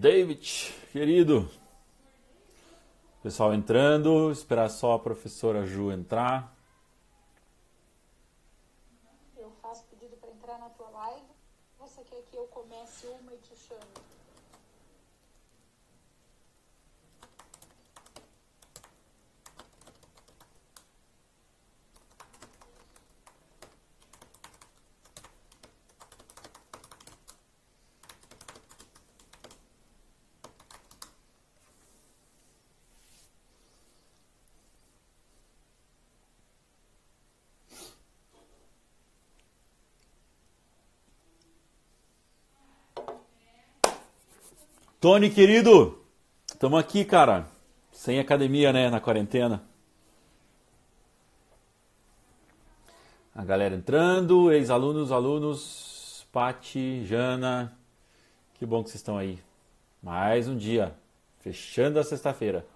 David, querido. Pessoal entrando, esperar só a professora Ju entrar. Eu faço pedido para entrar na tua live. Você quer que eu comece uma e te chame? Tony, querido, estamos aqui, cara. Sem academia, né, na quarentena. A galera entrando, ex-alunos, alunos, Pati, Jana. Que bom que vocês estão aí. Mais um dia, fechando a sexta-feira.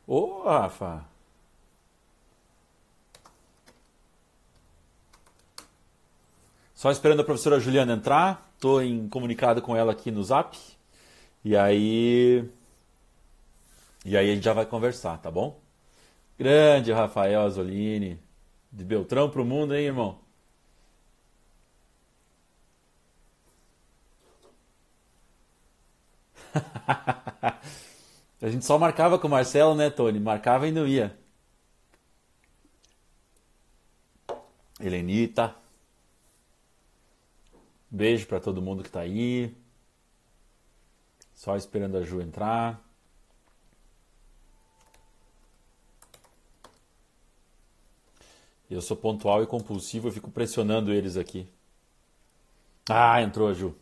Ô, Rafa. Só esperando a professora Juliana entrar. Estou em comunicado com ela aqui no Zap. E aí a gente já vai conversar, tá bom? Grande Rafael Azzolini. De Beltrão pro mundo, hein, irmão? A gente só marcava com o Marcelo, né, Tony? Marcava e não ia. Helenita. Beijo pra todo mundo que tá aí. Só esperando a Ju entrar. Eu sou pontual e compulsivo, eu fico pressionando eles aqui. Ah, entrou a Ju.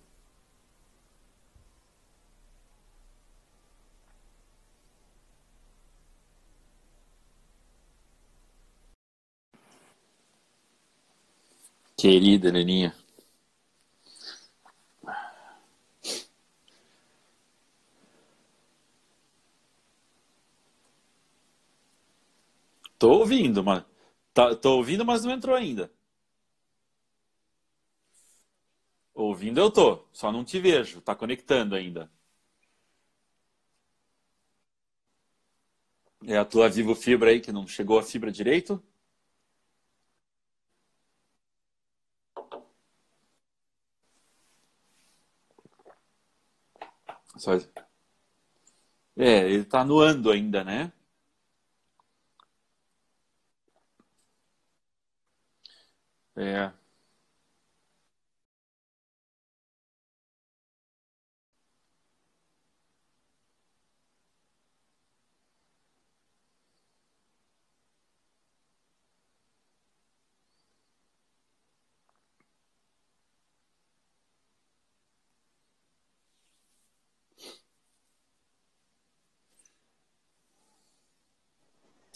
Querida Heleninha. Tô ouvindo, mas tô ouvindo, mas não entrou ainda. Ouvindo eu tô, só não te vejo. Tá conectando ainda. É a tua Vivo Fibra aí que não chegou a fibra direito? Só... É, ele tá no ando ainda, né? É.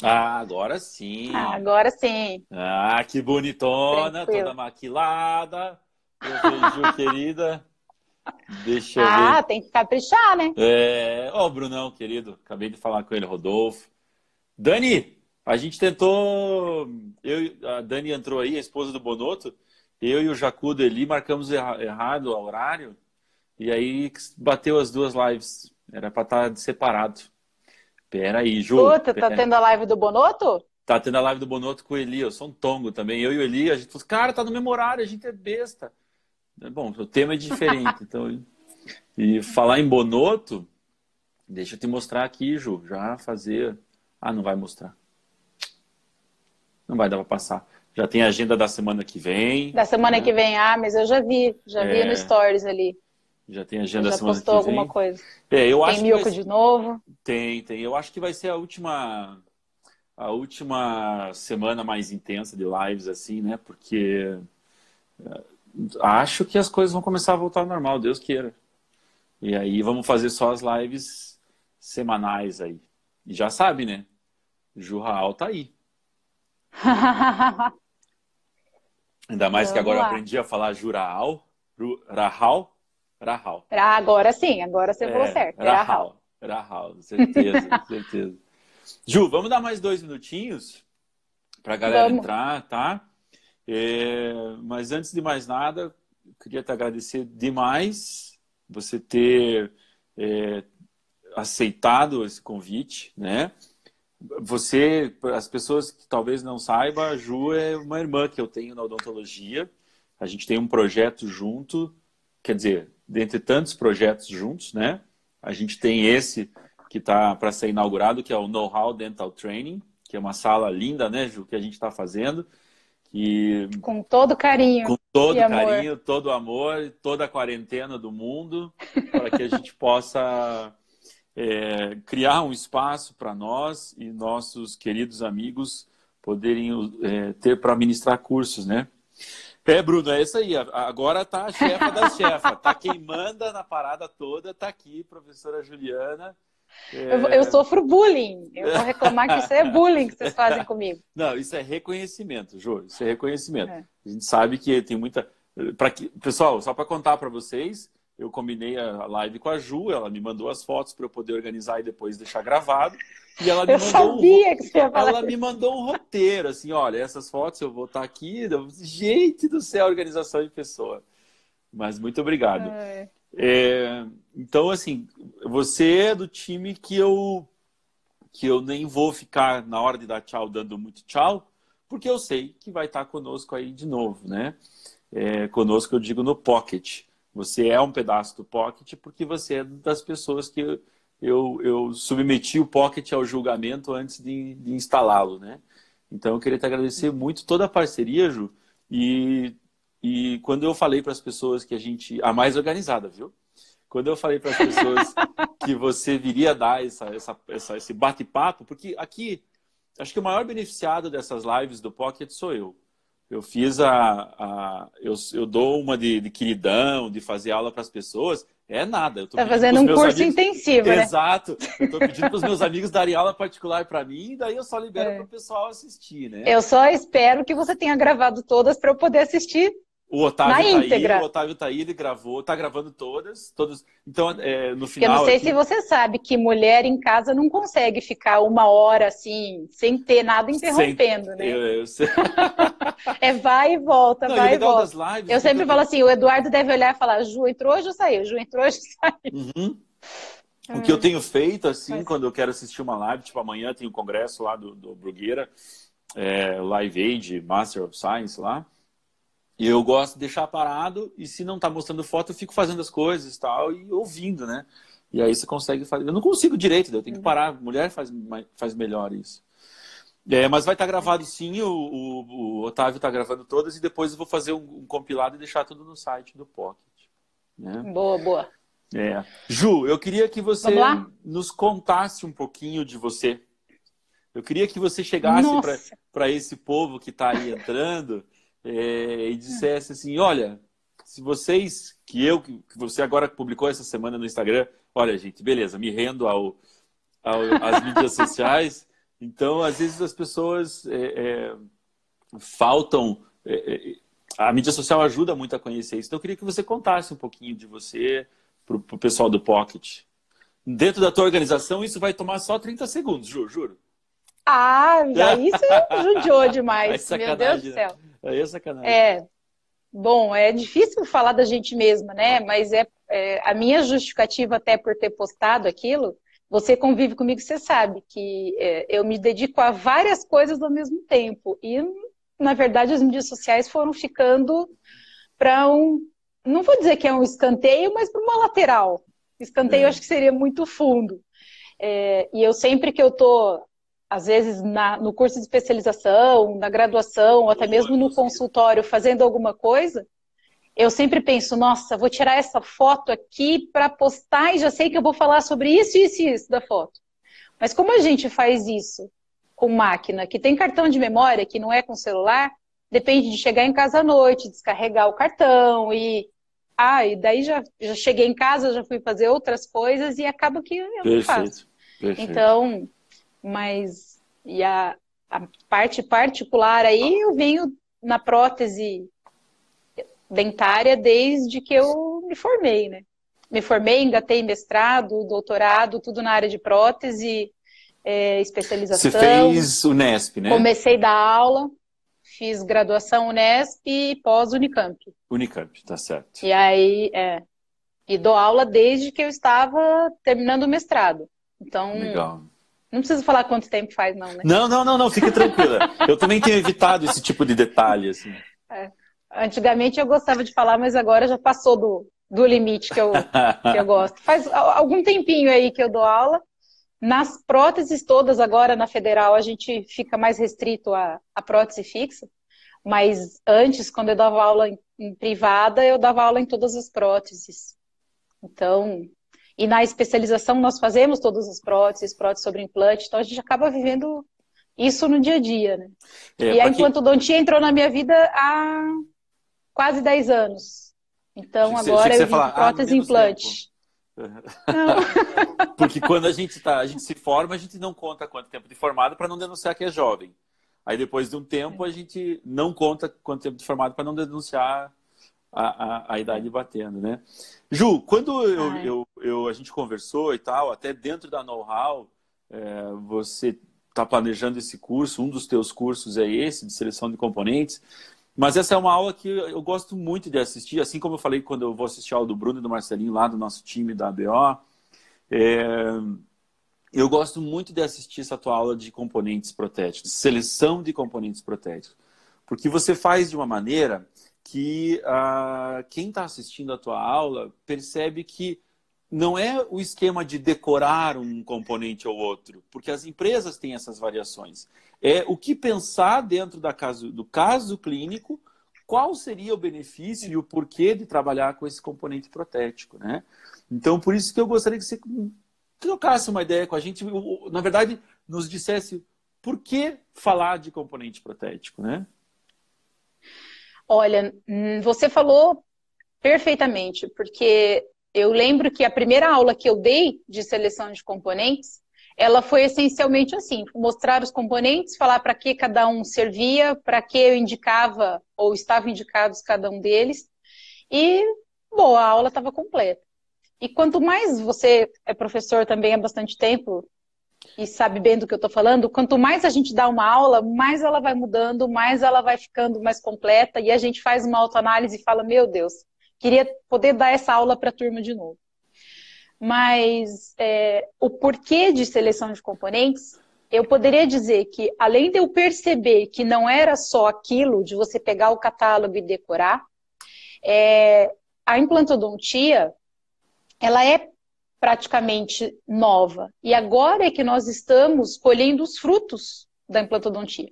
Ah, agora Ah, sim. agora sim, Ah, que bonitona, toda tranquilo. maquilada. Professor querida, deixa eu Ah, ver. tem que caprichar, né? Ó, o Brunão, querido, acabei de falar com ele, Rodolfo. Dani, a gente tentou. A Dani entrou aí, a esposa do Bonotto. Eu e o Jacudo ali marcamos errado o horário. E aí bateu as duas lives. Era pra estar separado. Pera aí, Ju. Puta, tá tendo a live do Bonotto? Tá tendo a live do Bonotto com o Eli. Eu sou um tongo também. Eu e o Eli, a gente falou, cara, tá no mesmo horário, a gente é besta. Bom, o tema é diferente. Então, e falar em Bonotto, deixa eu te mostrar aqui, Ju. Já fazer. Ah, não vai mostrar. Não vai dar pra passar. Já tem a agenda da semana que vem, Da semana que né? vem, mas eu já vi no Stories ali. Já tem a Você agenda da já semana postou que alguma vem. coisa? Eu Tem acho que vai Milko de novo? tem. Eu acho que vai ser a última semana mais intensa de lives assim, né? Porque acho que as coisas vão começar a voltar ao normal, Deus queira. E aí vamos fazer só as lives semanais aí. E já sabe, né? Jurral tá aí. Ainda mais que Vamos agora eu lá. aprendi a falar Jurral, Rahal, Rahal. Ah, agora sim, agora você falou certo. Era a Hal. Rahal, certeza, certeza. Ju, vamos dar mais 2 minutinhos pra galera Vamos. entrar, tá? Mas antes de mais nada, eu queria te agradecer demais você ter aceitado esse convite, né? Você, as pessoas que talvez não saibam, a Ju é uma irmã que eu tenho na odontologia. A gente tem um projeto junto, quer dizer, dentre tantos projetos juntos, né? A gente tem esse que está para ser inaugurado, que é o Know-How Dental Training, que é uma sala linda, né, Ju, que a gente está fazendo. Que, com todo carinho. com todo e carinho, amor. todo amor, toda a quarentena do mundo, para que a gente possa criar um espaço para nós e nossos queridos amigos poderem ter para ministrar cursos, né? Bruno, é isso aí. Agora tá a chefa das chefas. Tá quem manda na parada toda, tá aqui, professora Juliana. Eu sofro bullying. Eu vou reclamar que isso é bullying que vocês fazem comigo. Não, isso é reconhecimento, Ju. Isso é reconhecimento. A gente sabe que tem muita... Pessoal, só para contar para vocês, eu combinei a live com a Ju, ela me mandou as fotos para eu poder organizar e depois deixar gravado. E ela me mandou um roteiro, assim, olha, essas fotos eu vou estar aqui. Gente do céu, organização em pessoa. Mas muito obrigado. Então, assim, você é do time que eu nem vou ficar na hora de dar tchau dando muito tchau, porque eu sei que vai estar conosco aí de novo, né? Conosco eu digo no Pocket. Você é um pedaço do Pocket porque você é das pessoas que eu submeti o Pocket ao julgamento antes de instalá-lo, né? Então eu queria te agradecer muito toda a parceria, Ju, e quando eu falei para as pessoas que a mais organizada, viu? Quando eu falei para as pessoas que você viria dar esse bate-papo, porque aqui, acho que o maior beneficiado dessas lives do Pocket sou eu. Eu fiz eu dou uma de queridão, de fazer aula para as pessoas. É nada. Está fazendo um curso intensivo, né? Exato. Eu estou pedindo para os meus amigos darem aula particular para mim, e daí eu só libero para o pessoal assistir, né? Eu só espero que você tenha gravado todas para eu poder assistir. O Otávio na tá íntegra. aí, o Otávio tá aí, ele gravou, tá gravando todas. Então, no final... Eu não sei se você sabe que mulher em casa não consegue ficar 1 hora assim, sem ter nada interrompendo, né? Eu sei. Vai e volta, não, vai e volta. Lives, eu sempre falo assim, o Eduardo deve olhar e falar, Ju entrou hoje ou saiu? Ju entrou hoje ou saiu? Uhum. O que eu tenho feito, assim, quando eu quero assistir uma live, tipo amanhã tem um congresso lá do Brugueira, Live Aid, Master of Science lá, e eu gosto de deixar parado, e se não tá mostrando foto, eu fico fazendo as coisas e tal, e ouvindo, né? E aí você consegue fazer. Eu não consigo direito, eu tenho que parar. Mulher faz melhor isso. Mas vai estar gravado sim, o Otávio está gravando todas, e depois eu vou fazer um compilado e deixar tudo no site do Pocket. Né? Boa. Ju, eu queria que você nos contasse um pouquinho de você. Eu queria que você chegasse para esse povo que está aí entrando... e dissesse assim, olha, se vocês, que você agora publicou essa semana no Instagram, olha gente, beleza, me rendo às mídias sociais, então às vezes as pessoas faltam, a mídia social ajuda muito a conhecer isso, então eu queria que você contasse um pouquinho de você pro pessoal do Pocket. Dentro da tua organização isso vai tomar só 30 segundos, juro. Isso judiou demais, meu Deus do céu. Aí é sacanagem. Bom, é difícil falar da gente mesma, né? Mas a minha justificativa até por ter postado aquilo, você convive comigo, você sabe que eu me dedico a várias coisas ao mesmo tempo. E, na verdade, as mídias sociais foram ficando para não vou dizer que é um escanteio, mas para uma lateral. Escanteio acho que seria muito fundo. E eu sempre que eu tô... às vezes no curso de especialização, na graduação, ou até mesmo no consultório, fazendo alguma coisa, eu sempre penso, nossa, vou tirar essa foto aqui para postar e já sei que eu vou falar sobre isso, isso e isso da foto. Mas como a gente faz isso com máquina, que tem cartão de memória, que não é com celular, depende de chegar em casa à noite, descarregar o cartão e daí já cheguei em casa, já fui fazer outras coisas e acaba que eu não faço. Perfeito. Então... Mas a parte particular aí eu venho na prótese dentária desde que eu me formei, né? Me formei, engatei mestrado, doutorado, tudo na área de prótese, especialização. Você fez o Unesp, né? Comecei a dar aula, fiz graduação Unesp e pós-Unicamp. Unicamp, tá certo. E aí, e dou aula desde que eu estava terminando o mestrado. Então, Legal. não preciso falar quanto tempo faz, não, né? Não, fique tranquila. Eu também tenho evitado esse tipo de detalhe, assim. Antigamente eu gostava de falar, mas agora já passou do limite que eu gosto. Faz algum tempinho aí que eu dou aula. Nas próteses todas, agora na federal, a gente fica mais restrito à prótese fixa. Mas antes, quando eu dava aula em privada, eu dava aula em todas as próteses. Então, e na especialização nós fazemos todas as próteses sobre implante, então a gente acaba vivendo isso no dia a dia, né? E a implantodontia entrou na minha vida há quase 10 anos. Então agora eu vivo prótese e implante. Porque quando a gente se forma, a gente não conta quanto tempo de formado para não denunciar que é jovem. Aí depois de um tempo a gente não conta quanto tempo de formado para não denunciar a idade batendo, né? Ju, quando a gente conversou e tal, até dentro da Know-how, você está planejando esse curso, um dos teus cursos é esse, de seleção de componentes, mas essa é uma aula que eu gosto muito de assistir, assim como eu falei quando eu vou assistir a aula do Bruno e do Marcelinho lá do nosso time da ABO, eu gosto muito de assistir essa tua aula de componentes protéticos, seleção de componentes protéticos, porque você faz de uma maneira que quem está assistindo a tua aula percebe que não é o esquema de decorar um componente ou outro, porque as empresas têm essas variações. É o que pensar dentro do caso clínico, qual seria o benefício e o porquê de trabalhar com esse componente protético, né? Então, por isso que eu gostaria que você trocasse uma ideia com a gente, na verdade, nos dissesse por que falar de componente protético, né? Olha, você falou perfeitamente, porque eu lembro que a primeira aula que eu dei de seleção de componentes, ela foi essencialmente assim, mostrar os componentes, falar para que cada um servia, para que eu indicava ou estavam indicados cada um deles, e, bom, a aula estava completa. E quanto mais você é professor também há bastante tempo, e sabe bem do que eu estou falando, quanto mais a gente dá uma aula, mais ela vai mudando, mais ela vai ficando mais completa, e a gente faz uma autoanálise e fala, meu Deus, queria poder dar essa aula para a turma de novo. Mas o porquê de seleção de componentes, eu poderia dizer que, além de eu perceber que não era só aquilo de você pegar o catálogo e decorar, a implantodontia, ela é praticamente nova. E agora é que nós estamos colhendo os frutos da implantodontia.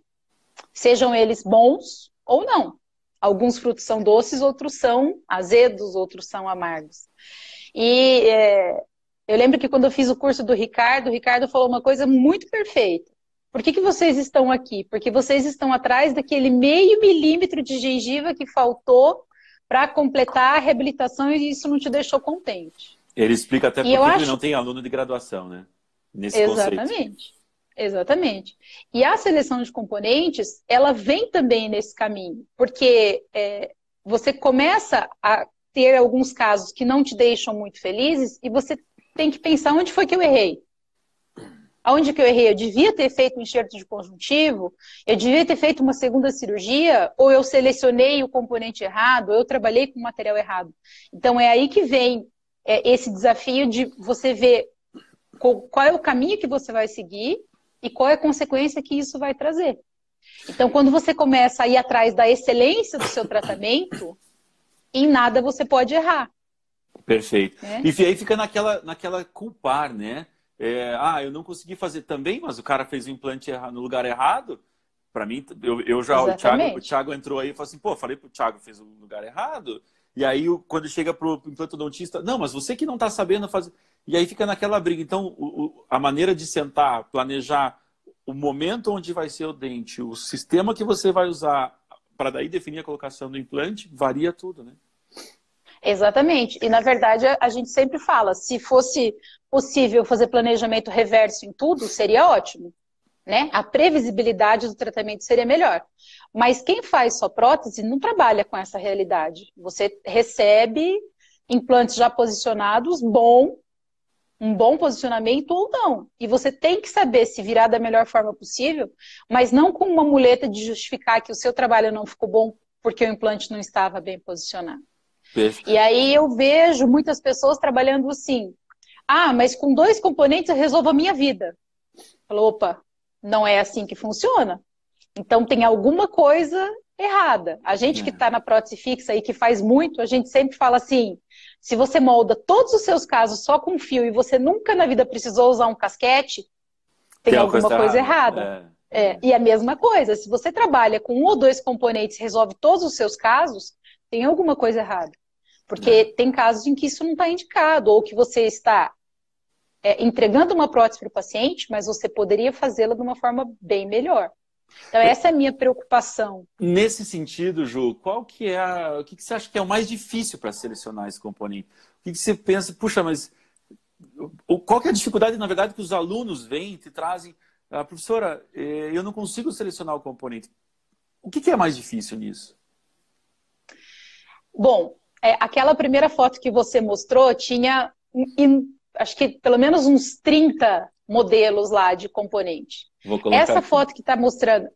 Sejam eles bons ou não. Alguns frutos são doces, outros são azedos, outros são amargos. E eu lembro que quando eu fiz o curso do Ricardo, o Ricardo falou uma coisa muito perfeita. Por que vocês estão aqui? Porque vocês estão atrás daquele meio milímetro de gengiva que faltou para completar a reabilitação e isso não te deixou contente. Ele explica até por que ele não tem aluno de graduação, né? Nesse conceito. Exatamente. E a seleção de componentes, ela vem também nesse caminho, porque você começa a ter alguns casos que não te deixam muito felizes e você tem que pensar onde foi que eu errei. Aonde que eu errei? Eu devia ter feito um enxerto de conjuntivo? Eu devia ter feito uma segunda cirurgia? Ou eu selecionei o componente errado? Ou eu trabalhei com o material errado? Então é aí que vem esse desafio de você ver qual é o caminho que você vai seguir e qual é a consequência que isso vai trazer. Então, quando você começa a ir atrás da excelência do seu tratamento, em nada você pode errar. Perfeito. E aí fica naquela culpar, né? Eu não consegui fazer também, mas o cara fez o implante no lugar errado. Para mim, o Thiago entrou aí e falou assim, falei pro Thiago, fez o lugar errado. E aí, quando chega pro implantodontista, não, mas você que não está sabendo fazer... E aí fica naquela briga. Então, a maneira de sentar, planejar o momento onde vai ser o dente, o sistema que você vai usar para daí definir a colocação do implante, varia tudo, né? Exatamente. E, na verdade, a gente sempre fala, se fosse possível fazer planejamento reverso em tudo, seria ótimo. Né? A previsibilidade do tratamento seria melhor. Mas quem faz só prótese não trabalha com essa realidade. Você recebe implantes já posicionados, bom, um bom posicionamento ou não. E você tem que saber se virar da melhor forma possível, mas não com uma muleta de justificar que o seu trabalho não ficou bom porque o implante não estava bem posicionado. E aí eu vejo muitas pessoas trabalhando assim, ah, mas com 2 componentes eu resolvo a minha vida. Falou, opa, não é assim que funciona. Então tem alguma coisa errada. A gente que está na prótese fixa e que faz muito, a gente sempre fala assim, se você molda todos os seus casos só com fio e você nunca na vida precisou usar um casquete, tem alguma coisa errada. E a mesma coisa, se você trabalha com 1 ou 2 componentes e resolve todos os seus casos, tem alguma coisa errada. Porque tem casos em que isso não está indicado, ou que você está entregando uma prótese para o paciente, mas você poderia fazê-la de uma forma bem melhor. Então, essa é a minha preocupação. Nesse sentido, Ju, qual que é o que você acha que é o mais difícil para selecionar esse componente? O que você pensa, puxa, mas qual que é a dificuldade, na verdade, que os alunos vêm e te trazem? Professora, eu não consigo selecionar o componente. O que é mais difícil nisso? Bom, aquela primeira foto que você mostrou tinha, acho que pelo menos uns 30 modelos lá de componente. Vou colocar essa aqui. foto que está mostrando,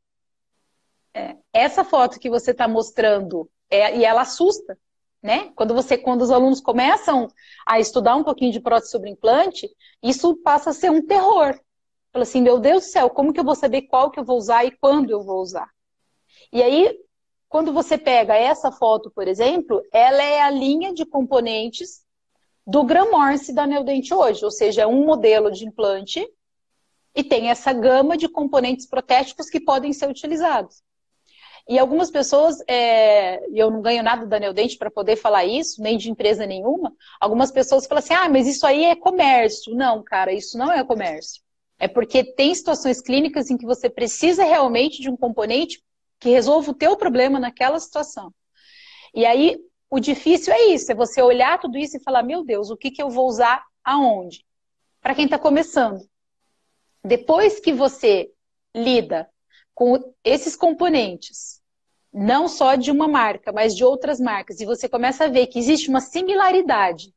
essa foto que você está mostrando, e ela assusta, né? Quando os alunos começam a estudar um pouquinho de prótese sobre implante, isso passa a ser um terror. Fala assim, meu Deus do céu, como que eu vou saber qual que eu vou usar e quando eu vou usar? E aí, quando você pega essa foto, por exemplo, ela é a linha de componentes do Gramorce da Neodente hoje, ou seja, é um modelo de implante e tem essa gama de componentes protéticos que podem ser utilizados. E algumas pessoas, e eu não ganho nada da Neodente para poder falar isso, nem de empresa nenhuma, algumas pessoas falam assim, mas isso aí é comércio. Não, cara, isso não é comércio. É porque tem situações clínicas em que você precisa realmente de um componente que resolva o teu problema naquela situação. E aí, o difícil é isso, é você olhar tudo isso e falar, meu Deus, o que eu vou usar aonde? Para quem está começando. Depois que você lida com esses componentes, não só de uma marca, mas de outras marcas, e você começa a ver que existe uma similaridade.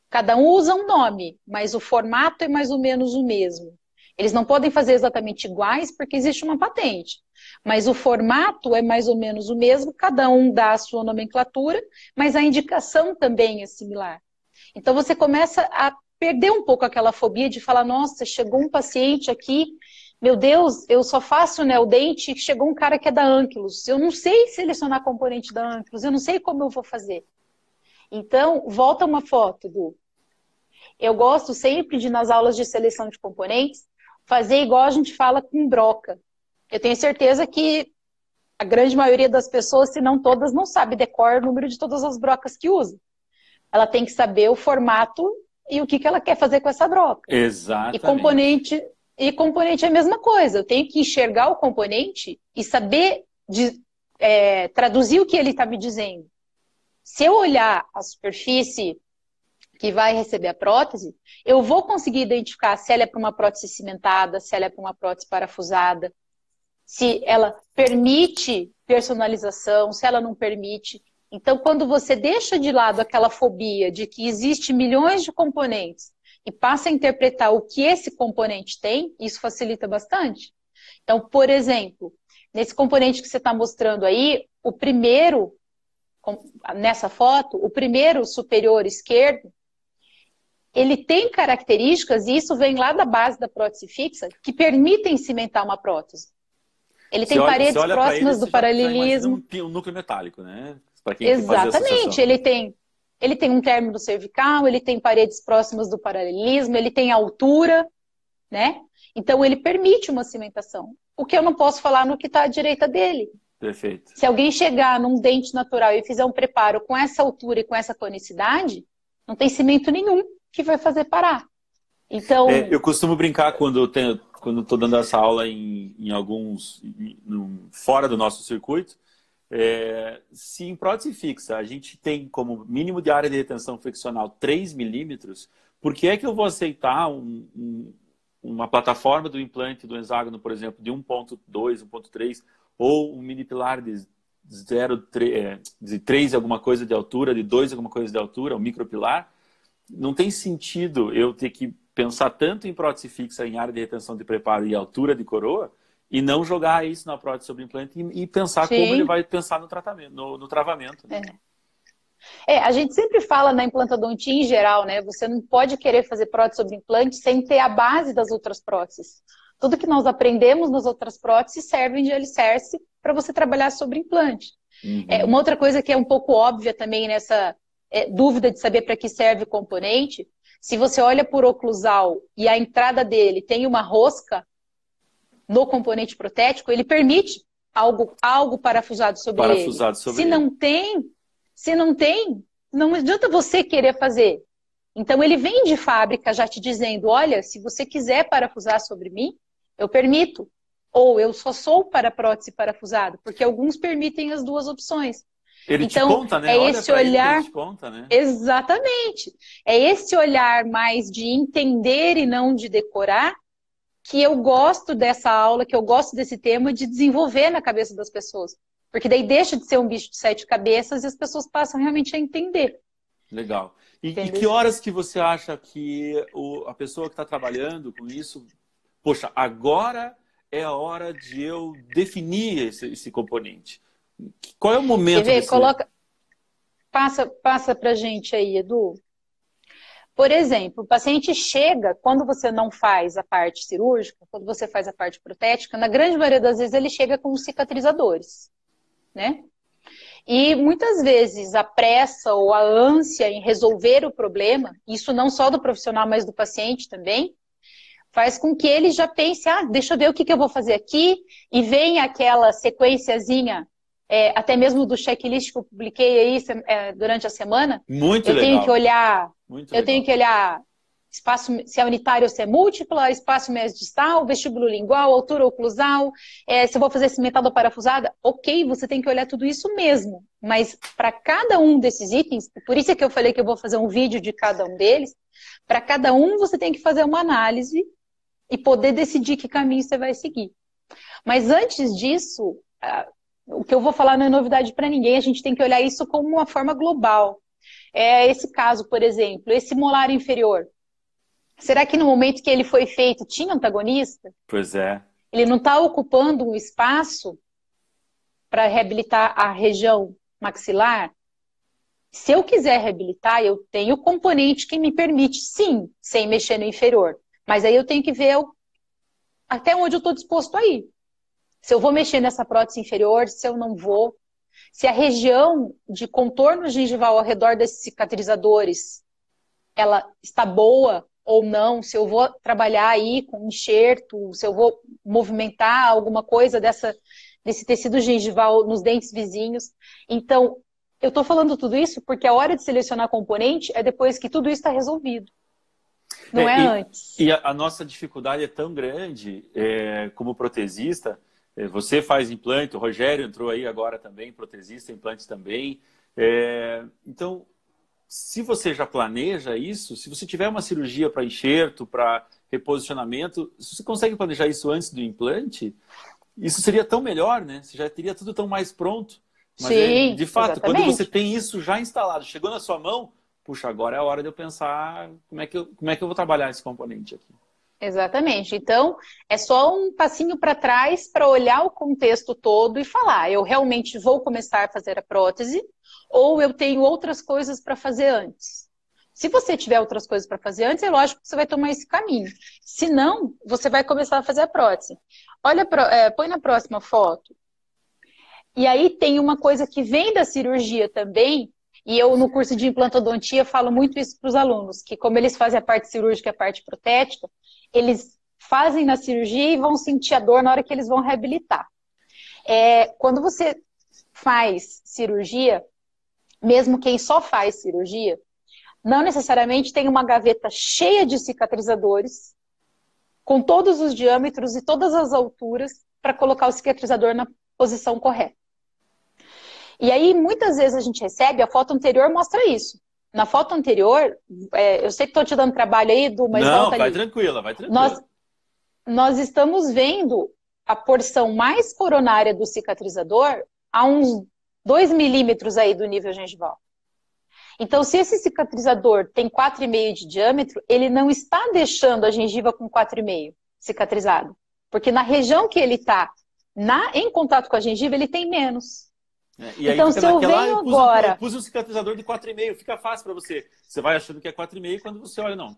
Cada um usa um nome, mas o formato é mais ou menos o mesmo. Eles não podem fazer exatamente iguais porque existe uma patente. Mas o formato é mais ou menos o mesmo, cada um dá a sua nomenclatura, mas a indicação também é similar. Então você começa a perder um pouco aquela fobia de falar, nossa, chegou um paciente aqui, meu Deus, eu só faço Neodente, chegou um cara que é da Ankylos. Eu não sei selecionar componente da Ankylos, eu não sei como eu vou fazer. Então, volta uma foto, Du. Eu gosto sempre de, nas aulas de seleção de componentes, fazer igual a gente fala com broca. Eu tenho certeza que a grande maioria das pessoas, se não todas, não sabe decorar o número de todas as brocas que usa. Ela tem que saber o formato e o que ela quer fazer com essa broca. Exatamente. E componente é a mesma coisa. Eu tenho que enxergar o componente e saber traduzir o que ele está me dizendo. Se eu olhar a superfície que vai receber a prótese, eu vou conseguir identificar se ela é para uma prótese cimentada, se ela é para uma prótese parafusada, se ela permite personalização, se ela não permite. Então, quando você deixa de lado aquela fobia de que existe milhões de componentes e passa a interpretar o que esse componente tem, isso facilita bastante. Então, por exemplo, nesse componente que você está mostrando aí, o primeiro, nessa foto, o primeiro superior esquerdo, ele tem características, e isso vem lá da base da prótese fixa, que permitem cimentar uma prótese. Ele tem paredes próximas do paralelismo. Um núcleo metálico, né? Exatamente. Ele tem um término cervical, ele tem paredes próximas do paralelismo, ele tem altura, né? Então, ele permite uma cimentação. O que eu não posso falar no que está à direita dele. Perfeito. Se alguém chegar num dente natural e fizer um preparo com essa altura e com essa conicidade, não tem cimento nenhum que vai fazer parar. Então, eu costumo brincar quando estou dando essa aula fora do nosso circuito. Se em prótese fixa a gente tem como mínimo de área de retenção flexional 3 milímetros, por que é que eu vou aceitar uma plataforma do implante do hexágono, por exemplo, de 1.2, 1.3, ou um mini pilar de 3 alguma coisa de altura, de 2 alguma coisa de altura, um micropilar, não tem sentido eu ter que pensar tanto em prótese fixa, em área de retenção de preparo e altura de coroa, e não jogar isso na prótese sobre implante e pensar como ele Sim. vai pensar no tratamento, no travamento. Né? A gente sempre fala na implantodontia em geral, né? Você não pode querer fazer prótese sobre implante sem ter a base das outras próteses. Tudo que nós aprendemos nas outras próteses servem de alicerce para você trabalhar sobre implante. Uhum. Uma outra coisa que é um pouco óbvia também nessa dúvida de saber para que serve o componente, se você olha por oclusal e a entrada dele tem uma rosca no componente protético, ele permite algo parafusado sobre ele. Sobre ele. Se não tem, não adianta você querer fazer. Então ele vem de fábrica já te dizendo, olha, se você quiser parafusar sobre mim, eu permito. Ou eu só sou para prótese parafusada, porque alguns permitem as duas opções. Ele então, te conta, né? É Olha esse olhar. Ele te conta, né? Exatamente. É esse olhar mais de entender e não de decorar que eu gosto dessa aula, que eu gosto desse tema de desenvolver na cabeça das pessoas. Porque daí deixa de ser um bicho de 7 cabeças e as pessoas passam realmente a entender. Legal. E que horas que você acha que a pessoa que está trabalhando com isso, poxa, agora é a hora de eu definir esse componente? Qual é o momento? Quer ver? Passa pra gente aí, Edu. Por exemplo, o paciente chega, quando você não faz a parte cirúrgica, quando você faz a parte protética, na grande maioria das vezes ele chega com os cicatrizadores, né? E muitas vezes a pressa ou a ânsia em resolver o problema, isso não só do profissional, mas do paciente também, faz com que ele já pense, deixa eu ver o que eu vou fazer aqui, e vem aquela sequenciazinha, até mesmo do checklist que eu publiquei aí durante a semana. Muito eu legal. Tenho que olhar, Muito eu legal. tenho que olhar espaço, se é unitário ou se é múltipla, espaço mesodistal, vestíbulo lingual, altura oclusal, se eu vou fazer cimentada ou parafusada, ok, você tem que olhar tudo isso mesmo, mas para cada um desses itens, por isso é que eu falei que eu vou fazer um vídeo de cada um deles, para cada um você tem que fazer uma análise e poder decidir que caminho você vai seguir. Mas antes disso, o que eu vou falar não é novidade para ninguém, a gente tem que olhar isso como uma forma global. Esse caso, por exemplo, esse molar inferior, será que no momento que ele foi feito tinha antagonista? Pois é. Ele não está ocupando um espaço para reabilitar a região maxilar? Se eu quiser reabilitar, eu tenho componente que me permite, sim, sem mexer no inferior. Mas aí eu tenho que ver até onde eu estou disposto a ir. Se eu vou mexer nessa prótese inferior, se eu não vou. Se a região de contorno gengival ao redor desses cicatrizadores, ela está boa ou não, se eu vou trabalhar aí com enxerto, se eu vou movimentar alguma coisa desse tecido gengival nos dentes vizinhos. Então, eu estou falando tudo isso porque a hora de selecionar componente é depois que tudo isso está resolvido. Não é antes. E a nossa dificuldade é tão grande, como protesista. Você faz implante, o Rogério entrou aí agora também, protesista, implantes também. Então, se você já planeja isso, se você tiver uma cirurgia para enxerto, para reposicionamento, se você consegue planejar isso antes do implante, isso seria tão melhor, né? Você já teria tudo tão mais pronto. Mas, sim, de fato, exatamente. quando você tem isso já instalado, chegou na sua mão, puxa, agora é a hora de eu pensar como é que eu vou trabalhar esse componente aqui. Exatamente. Então, é só um passinho para trás para olhar o contexto todo e falar, eu realmente vou começar a fazer a prótese ou eu tenho outras coisas para fazer antes. Se você tiver outras coisas para fazer antes, é lógico que você vai tomar esse caminho. Se não, você vai começar a fazer a prótese. Olha, põe na próxima foto. E aí tem uma coisa que vem da cirurgia também, e eu no curso de implantodontia falo muito isso para os alunos, que como eles fazem a parte cirúrgica e a parte protética, eles fazem na cirurgia e vão sentir a dor na hora que eles vão reabilitar. Quando você faz cirurgia, mesmo quem só faz cirurgia, não necessariamente tem uma gaveta cheia de cicatrizadores, com todos os diâmetros e todas as alturas, para colocar o cicatrizador na posição correta. E aí, muitas vezes a gente recebe, a foto anterior mostra isso. Na foto anterior, eu sei que estou te dando trabalho aí, Edu, mas não, volta ali. Vai tranquila, vai tranquila. Nós estamos vendo a porção mais coronária do cicatrizador a uns 2 milímetros aí do nível gengival. Então, se esse cicatrizador tem 4,5 de diâmetro, ele não está deixando a gengiva com 4,5 cicatrizado. Porque na região que ele está em contato com a gengiva, ele tem menos. E aí, então, se eu venho agora... Eu pus um cicatrizador de 4,5, fica fácil para você. Você vai achando que é 4,5 quando você olha, não.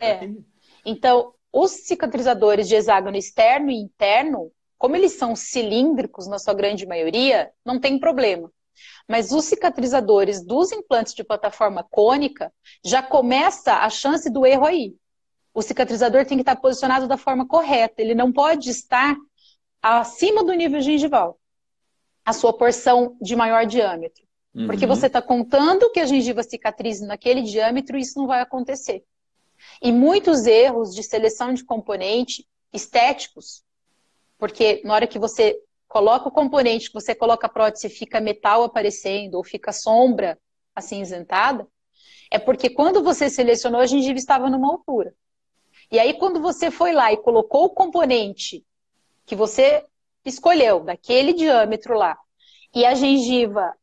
Então, os cicatrizadores de hexágono externo e interno, como eles são cilíndricos na sua grande maioria, não tem problema. Mas os cicatrizadores dos implantes de plataforma cônica, já começa a chance do erro aí. O cicatrizador tem que estar posicionado da forma correta. Ele não pode estar acima do nível gengival, a sua porção de maior diâmetro. Porque você está contando que a gengiva cicatrize naquele diâmetro e isso não vai acontecer. E muitos erros de seleção de componente estéticos, porque na hora que você coloca o componente, que você coloca a prótese, fica metal aparecendo ou fica sombra acinzentada, é porque quando você selecionou, a gengiva estava numa altura. E aí quando você foi lá e colocou o componente que você escolheu, daquele diâmetro lá, e a gengiva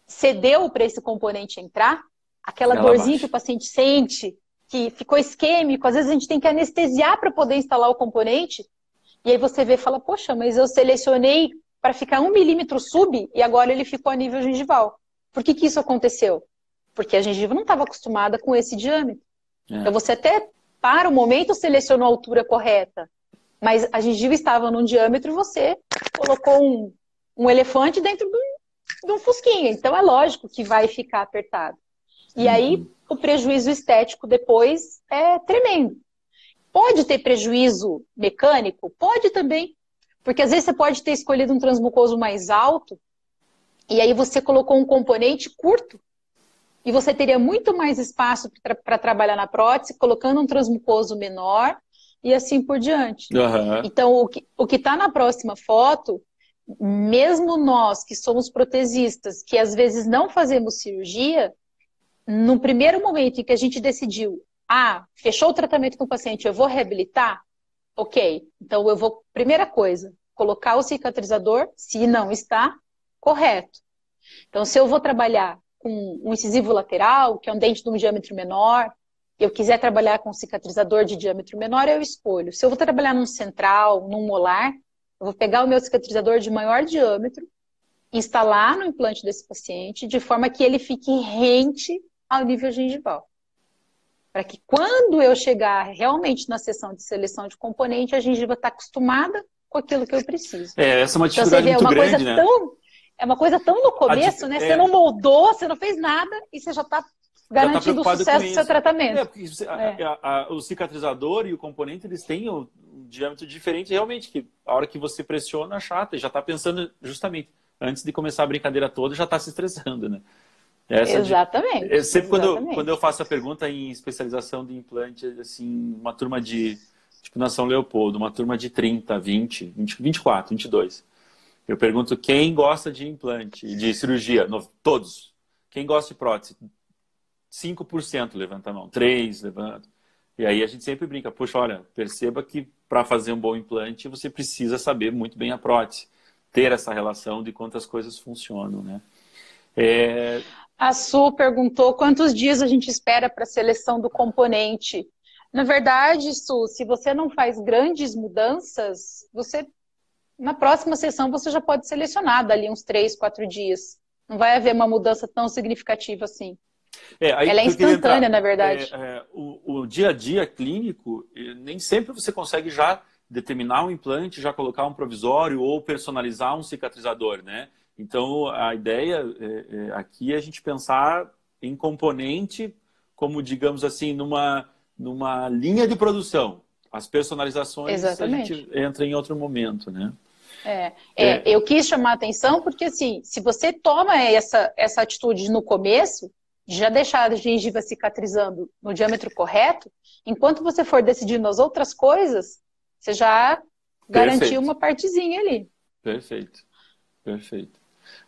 cedeu para esse componente entrar, aquela dorzinha que o paciente sente, que ficou isquêmico, às vezes a gente tem que anestesiar para poder instalar o componente, e aí você vê e fala, poxa, mas eu selecionei para ficar 1 milímetro sub e agora ele ficou a nível gengival. Por que que isso aconteceu? Porque a gengiva não estava acostumada com esse diâmetro. Então você até, para o momento, selecionou a altura correta, mas a gengiva estava num diâmetro e você colocou um elefante dentro de um fusquinha. Então é lógico que vai ficar apertado. E aí o prejuízo estético depois é tremendo. Pode ter prejuízo mecânico? Pode também. Porque às vezes você pode ter escolhido um transmucoso mais alto e aí você colocou um componente curto e você teria muito mais espaço para trabalhar na prótese, colocando um transmucoso menor e assim por diante. Então, o que está na próxima foto, mesmo nós que somos protesistas, que às vezes não fazemos cirurgia, no primeiro momento em que a gente decidiu, fechou o tratamento com o paciente, eu vou reabilitar? Ok, então eu vou, primeira coisa, colocar o cicatrizador, se não está correto. Então, se eu vou trabalhar com um incisivo lateral, que é um dente de um diâmetro menor, eu quiser trabalhar com um cicatrizador de diâmetro menor, eu escolho. Se eu vou trabalhar num central, num molar, eu vou pegar o meu cicatrizador de maior diâmetro, instalar no implante desse paciente, de forma que ele fique rente ao nível gengival. Para que quando eu chegar realmente na sessão de seleção de componente, a gengiva está acostumada com aquilo que eu preciso. Essa é uma dificuldade muito grande, né? É uma coisa tão no começo, né? Você não moldou, você não fez nada e você já está garantindo o sucesso do seu tratamento. Porque o cicatrizador e o componente, eles têm um diâmetro diferente, realmente, que a hora que você pressiona, chata, e já está pensando justamente, antes de começar a brincadeira toda, já está se estressando, né? Exatamente. Sempre quando eu faço a pergunta em especialização de implante, assim, uma turma de, tipo, na São Leopoldo, uma turma de 30, 20, 24, 22. Eu pergunto quem gosta de implante, de cirurgia, todos. Quem gosta de prótese? 5% levanta a mão, 3% levanta. E aí a gente sempre brinca, poxa, olha, perceba que para fazer um bom implante você precisa saber muito bem a prótese, ter essa relação de quantas coisas funcionam, né? A Su perguntou quantos dias a gente espera para a seleção do componente. Na verdade, Su, se você não faz grandes mudanças, na próxima sessão você já pode selecionar dali uns 3, 4 dias. Não vai haver uma mudança tão significativa assim. Ela é instantânea, na verdade. O dia a dia clínico, nem sempre você consegue já determinar um implante, já colocar um provisório ou personalizar um cicatrizador, né? Então, a ideia aqui é a gente pensar em componente como, digamos assim, numa linha de produção. As personalizações Exatamente. A gente entra em outro momento, né? Eu quis chamar a atenção porque, assim, se você toma essa atitude no começo, de já deixar a gengiva cicatrizando no diâmetro correto, enquanto você for decidindo as outras coisas, você já garantiu uma partezinha ali. Perfeito.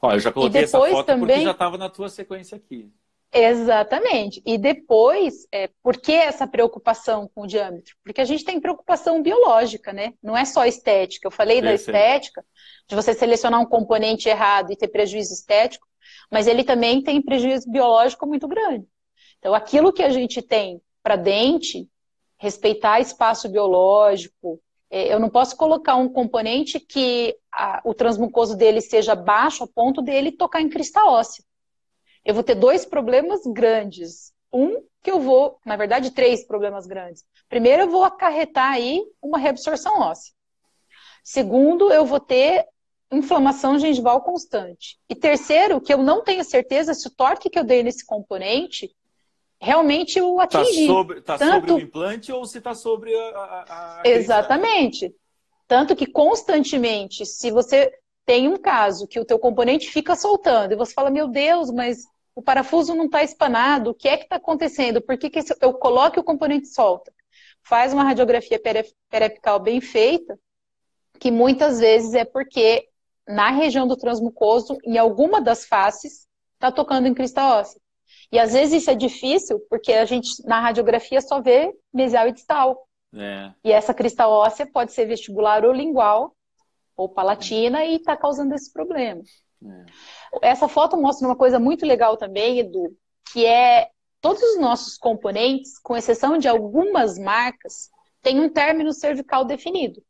Olha, eu já coloquei essa foto também, porque já estava na tua sequência aqui. Exatamente. E depois, por que essa preocupação com o diâmetro? Porque a gente tem preocupação biológica, né? Não é só estética. Eu falei da estética, de você selecionar um componente errado e ter prejuízo estético, mas ele também tem prejuízo biológico muito grande. Então, aquilo que a gente tem para dente, respeitar espaço biológico, eu não posso colocar um componente que o transmucoso dele seja baixo a ponto dele tocar em crista óssea. Eu vou ter dois problemas grandes. Que eu vou, na verdade, três problemas grandes. Primeiro, eu vou acarretar aí uma reabsorção óssea. Segundo, eu vou ter inflamação gengival constante. E terceiro, que eu não tenho certeza se o torque que eu dei nesse componente realmente o atingi. Está sobre o implante ou se está sobre a Exatamente. Tanto que constantemente, se você tem um caso que o teu componente fica soltando e você fala, meu Deus, mas o parafuso não está espanado, o que é que está acontecendo? Por que eu coloco e o componente solta? Faz uma radiografia periapical bem feita, que muitas vezes é porque na região do transmucoso, em alguma das faces, está tocando em crista óssea. E às vezes isso é difícil, porque a gente na radiografia só vê mesial e distal. E essa crista óssea pode ser vestibular ou lingual, ou palatina, e está causando esse problema. Essa foto mostra uma coisa muito legal também, Edu, que é todos os nossos componentes, com exceção de algumas marcas, têm um término cervical definido.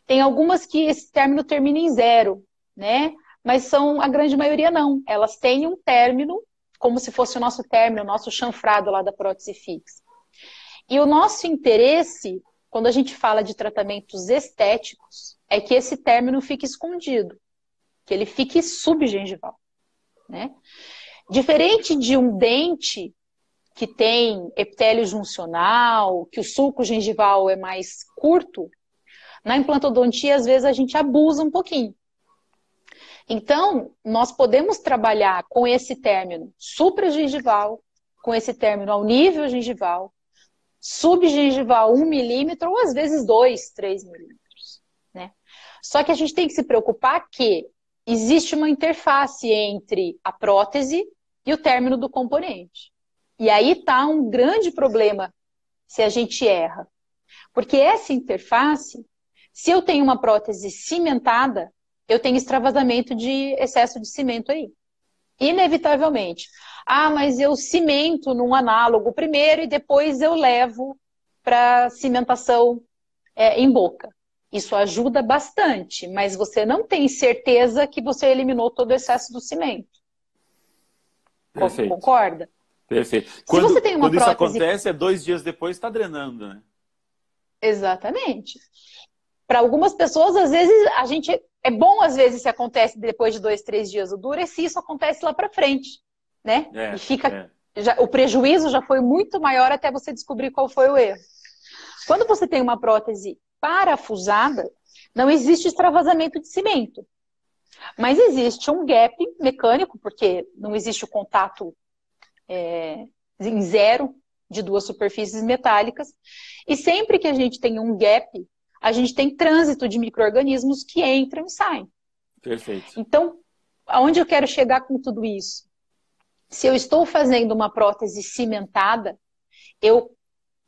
Tem algumas que esse término termina em 0, né? Mas a grande maioria não. Elas têm um término, como se fosse o nosso término, o nosso chanfrado lá da prótese fixa. E o nosso interesse, quando a gente fala de tratamentos estéticos, é que esse término fique escondido, que ele fique subgengival, né? Diferente de um dente que tem epitélio juncional, que o sulco gengival é mais curto, na implantodontia, às vezes, a gente abusa um pouquinho. Então, nós podemos trabalhar com esse término supragengival, com esse término ao nível gengival, subgengival 1 milímetro, ou às vezes 2, 3 milímetros, né? Só que a gente tem que se preocupar que existe uma interface entre a prótese e o término do componente. E aí está um grande problema se a gente erra. Porque essa interface, se eu tenho uma prótese cimentada, eu tenho extravasamento de excesso de cimento aí. Inevitavelmente. Ah, mas eu cimento num análogo primeiro e depois eu levo para cimentação em boca. Isso ajuda bastante, mas você não tem certeza que você eliminou todo o excesso do cimento. Perfeito. Concorda? Perfeito. Quando você tem uma isso prótese... acontece, 2 dias depois está drenando, né? Exatamente. Para algumas pessoas, às vezes, é bom, às vezes, se acontece depois de 2, 3 dias. O duro é se isso acontece lá para frente, né? E fica... o prejuízo já foi muito maior até você descobrir qual foi o erro. Quando você tem uma prótese parafusada, não existe extravasamento de cimento. Mas existe um gap mecânico, porque não existe o contato em 0 de duas superfícies metálicas. E sempre que a gente tem um gap, a gente tem trânsito de micro-organismos que entram e saem. Perfeito. Então, aonde eu quero chegar com tudo isso? Se eu estou fazendo uma prótese cimentada, eu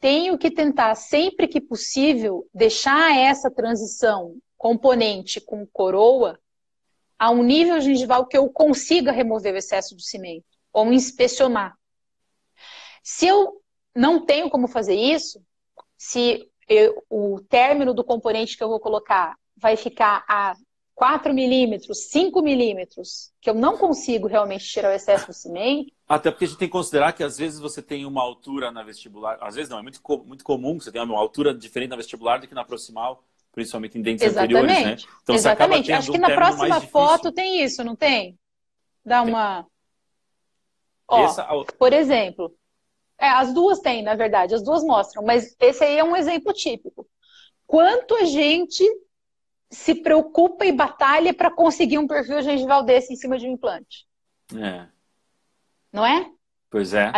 tenho que tentar, sempre que possível, deixar essa transição componente com coroa a um nível gengival que eu consiga remover o excesso de cimento, ou inspecionar. Se eu não tenho como fazer isso, se o término do componente que eu vou colocar vai ficar a 4 milímetros, 5 milímetros, que eu não consigo realmente tirar o excesso do cimento. Até porque a gente tem que considerar que às vezes você tem uma altura na vestibular, às vezes não, é muito comum que você tenha uma altura diferente na vestibular do que na proximal, principalmente em dentes anteriores, né? Então exatamente. Você acaba tendo Acho que na próxima foto tem isso, não tem? Dá uma... Ó, por exemplo, as duas têm, na verdade, as duas mostram, mas esse aí é um exemplo típico. Quanto a gente se preocupa e batalha para conseguir um perfil gengival desse em cima de um implante? Não é? Pois é.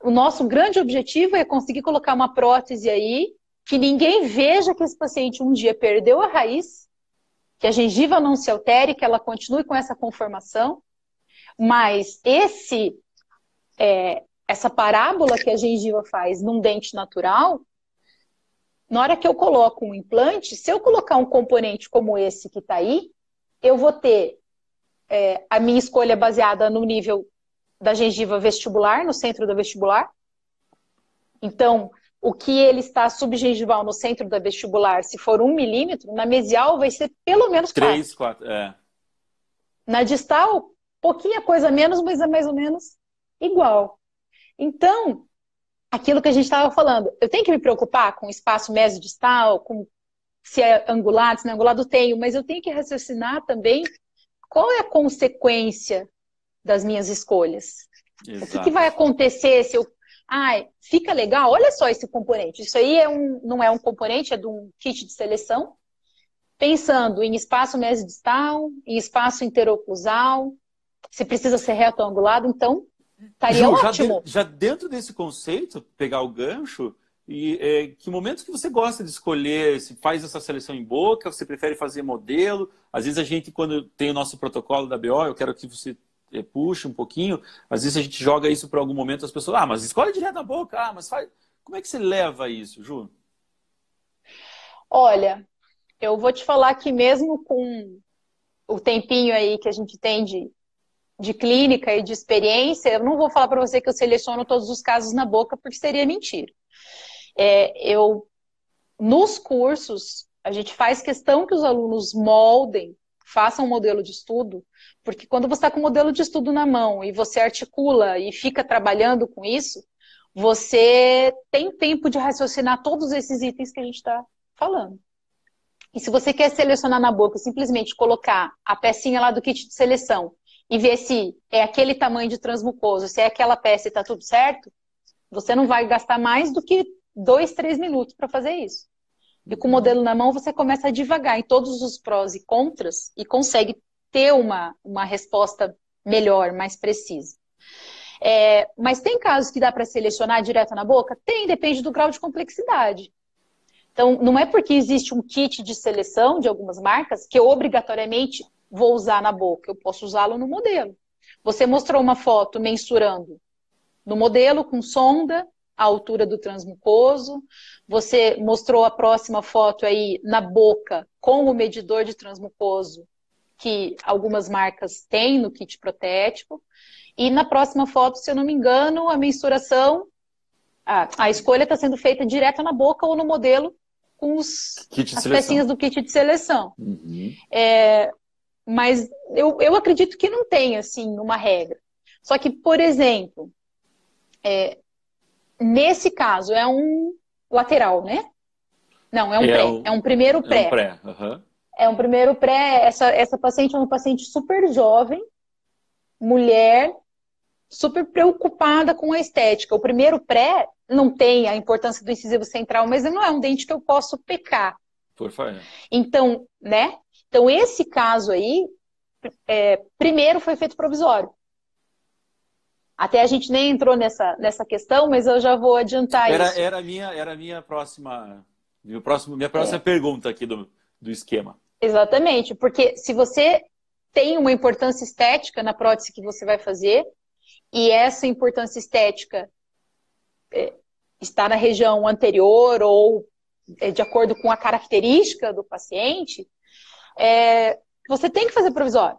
O nosso grande objetivo é conseguir colocar uma prótese aí que ninguém veja que esse paciente um dia perdeu a raiz, que a gengiva não se altere, que ela continue com essa conformação, mas essa parábola que a gengiva faz num dente natural, na hora que eu coloco um implante, se eu colocar um componente como esse que está aí, eu vou ter a minha escolha é baseada no nível da gengiva vestibular, no centro da vestibular. Então, o que ele está subgengival no centro da vestibular, se for 1 milímetro, na mesial vai ser pelo menos 4. 3, 4, Na distal, pouquinha coisa menos, mas é mais ou menos igual. Então, aquilo que a gente estava falando, eu tenho que me preocupar com o espaço mesodistal, com se é angulado, se não é angulado, tenho, mas eu tenho que raciocinar também qual é a consequência das minhas escolhas. exato. O que vai acontecer se eu... fica legal, olha só esse componente. Isso aí não é um componente, é de um kit de seleção. Pensando em espaço mesodistal, em espaço interoclusal, se precisa ser reto ou angulado, então estaria Ju, ótimo. já dentro desse conceito, pegar o gancho, que momentos que você gosta de escolher, se faz essa seleção em boca, você prefere fazer modelo? Às vezes a gente, quando tem o nosso protocolo da BO, eu quero que você puxe um pouquinho, às vezes a gente joga isso para algum momento, as pessoas, mas escolhe direto na boca, mas faz... Como é que você leva isso, Ju? Olha, eu vou te falar que mesmo com o tempinho aí que a gente tem de clínica e de experiência, eu não vou falar para você que eu seleciono todos os casos na boca, porque seria mentira. Nos cursos, a gente faz questão que os alunos moldem, façam um modelo de estudo, porque quando você está com o modelo de estudo na mão e você articula e fica trabalhando com isso, você tem tempo de raciocinar todos esses itens que a gente está falando. E se você quer selecionar na boca, simplesmente colocar a pecinha lá do kit de seleção e ver se é aquele tamanho de transmucoso, se é aquela peça e está tudo certo, você não vai gastar mais do que 2, 3 minutos para fazer isso. E com o modelo na mão, você começa a divagar em todos os prós e contras e consegue ter uma resposta melhor, mais precisa. Mas tem casos que dá para selecionar direto na boca? Tem, depende do grau de complexidade. Então, não é porque existe um kit de seleção de algumas marcas que eu obrigatoriamente vou usar na boca. Eu posso usá-lo no modelo. Você mostrou uma foto mensurando no modelo com sonda, a altura do transmucoso. Você mostrou a próxima foto aí na boca com o medidor de transmucoso que algumas marcas têm no kit protético. E na próxima foto, se eu não me engano, a mensuração, a escolha está sendo feita direto na boca ou no modelo com as pecinhas do kit de seleção. Uhum. Mas eu acredito que não tem, assim, uma regra. Só que, por exemplo, nesse caso, é um lateral, né? Não, é um pré. É um primeiro pré. É um pré. Uhum. É um primeiro pré. Essa paciente é uma paciente super jovem, mulher, super preocupada com a estética. O primeiro pré não tem a importância do incisivo central, mas não é um dente que eu posso pecar. Por favor. Então, né? Então, esse caso aí, primeiro foi feito provisório. Até a gente nem entrou nessa questão, mas eu já vou adiantar isso. Era a minha próxima pergunta aqui do esquema. Exatamente, porque se você tem uma importância estética na prótese que você vai fazer, e essa importância estética está na região anterior ou de acordo com a característica do paciente, você tem que fazer provisório.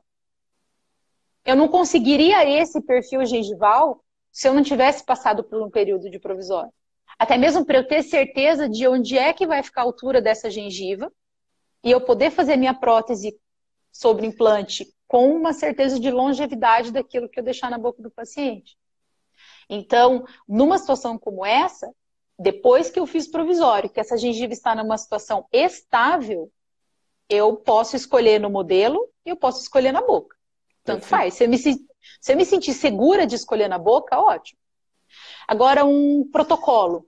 Eu não conseguiria esse perfil gengival se eu não tivesse passado por um período de provisório. Até mesmo para eu ter certeza de onde é que vai ficar a altura dessa gengiva e eu poder fazer minha prótese sobre implante com uma certeza de longevidade daquilo que eu deixar na boca do paciente. Então, numa situação como essa, depois que eu fiz provisório, que essa gengiva está numa situação estável, eu posso escolher no modelo e eu posso escolher na boca. Tanto faz. Se eu me sentir segura de escolher na boca, ótimo. Agora, um protocolo.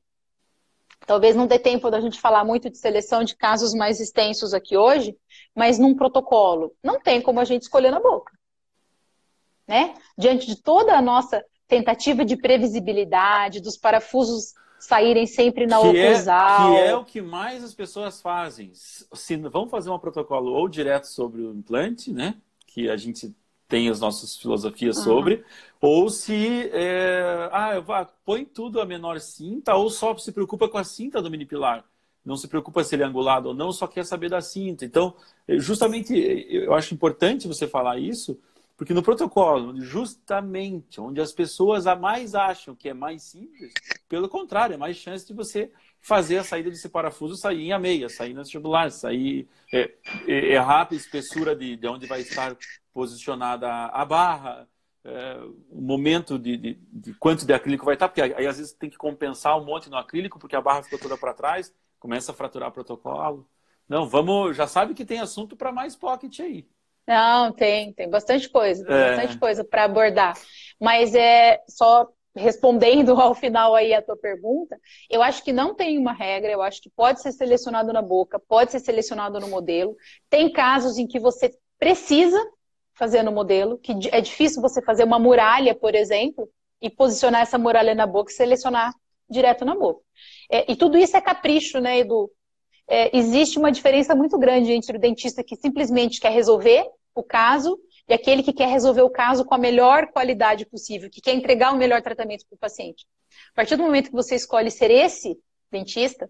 Talvez não dê tempo da gente falar muito de seleção de casos mais extensos aqui hoje, mas num protocolo, não tem como a gente escolher na boca. Né? Diante de toda a nossa tentativa de previsibilidade, dos parafusos saírem sempre na oclusal. Que é o que mais as pessoas fazem. Vamos fazer um protocolo ou direto sobre o implante, né? Que a gente tem as nossas filosofias sobre, ou se põe tudo a menor cinta, ou só se preocupa com a cinta do mini pilar. Não se preocupa se ele é angulado ou não, só quer saber da cinta. Então, justamente, eu acho importante você falar isso, Porque no protocolo, justamente onde as pessoas a mais acham que é mais simples, pelo contrário, é mais chance de você fazer a saída desse parafuso sair em A6, sair no vestibular, sair, errar a espessura de onde vai estar posicionada a barra, o momento de quanto de acrílico vai estar, porque aí às vezes tem que compensar um monte no acrílico, porque a barra ficou toda para trás, começa a fraturar o protocolo. Não, vamos, já sabe que tem assunto para mais pocket aí. Não, tem bastante coisa, para abordar. Mas só respondendo ao final aí a tua pergunta, eu acho que não tem uma regra, eu acho que pode ser selecionado na boca, pode ser selecionado no modelo. Tem casos em que você precisa fazer no modelo, que é difícil você fazer uma muralha, por exemplo, e posicionar essa muralha na boca e selecionar direto na boca. E tudo isso é capricho, né, Edu? Existe uma diferença muito grande entre o dentista que simplesmente quer resolver o caso e aquele que quer resolver o caso com a melhor qualidade possível, que quer entregar o melhor tratamento para o paciente. A partir do momento que você escolhe ser esse dentista,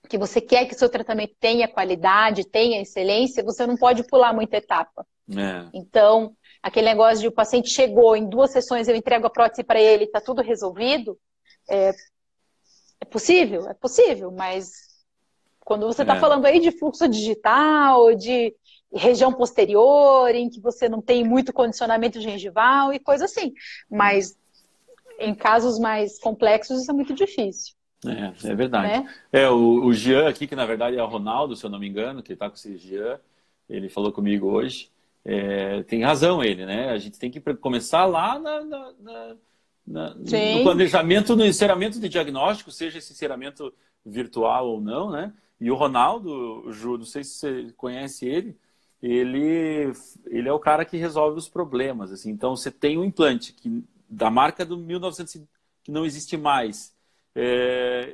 que você quer que o seu tratamento tenha qualidade, tenha excelência, você não pode pular muita etapa. Então, aquele negócio de o paciente chegou, em 2 sessões eu entrego a prótese para ele, está tudo resolvido, é possível, mas quando você está falando aí de fluxo digital, de região posterior, em que você não tem muito condicionamento gengival e coisa assim. Mas em casos mais complexos isso é muito difícil. É verdade. Né? O Jean aqui, que na verdade é o Ronaldo, se eu não me engano, que está com esse Jean, ele falou comigo hoje. Tem razão ele, né? A gente tem que começar lá no planejamento, no enceramento de diagnóstico, seja esse enceramento virtual ou não, né? E o Ronaldo, Ju, não sei se você conhece ele é o cara que resolve os problemas. Assim. Então, você tem um implante da marca do 1900 que não existe mais.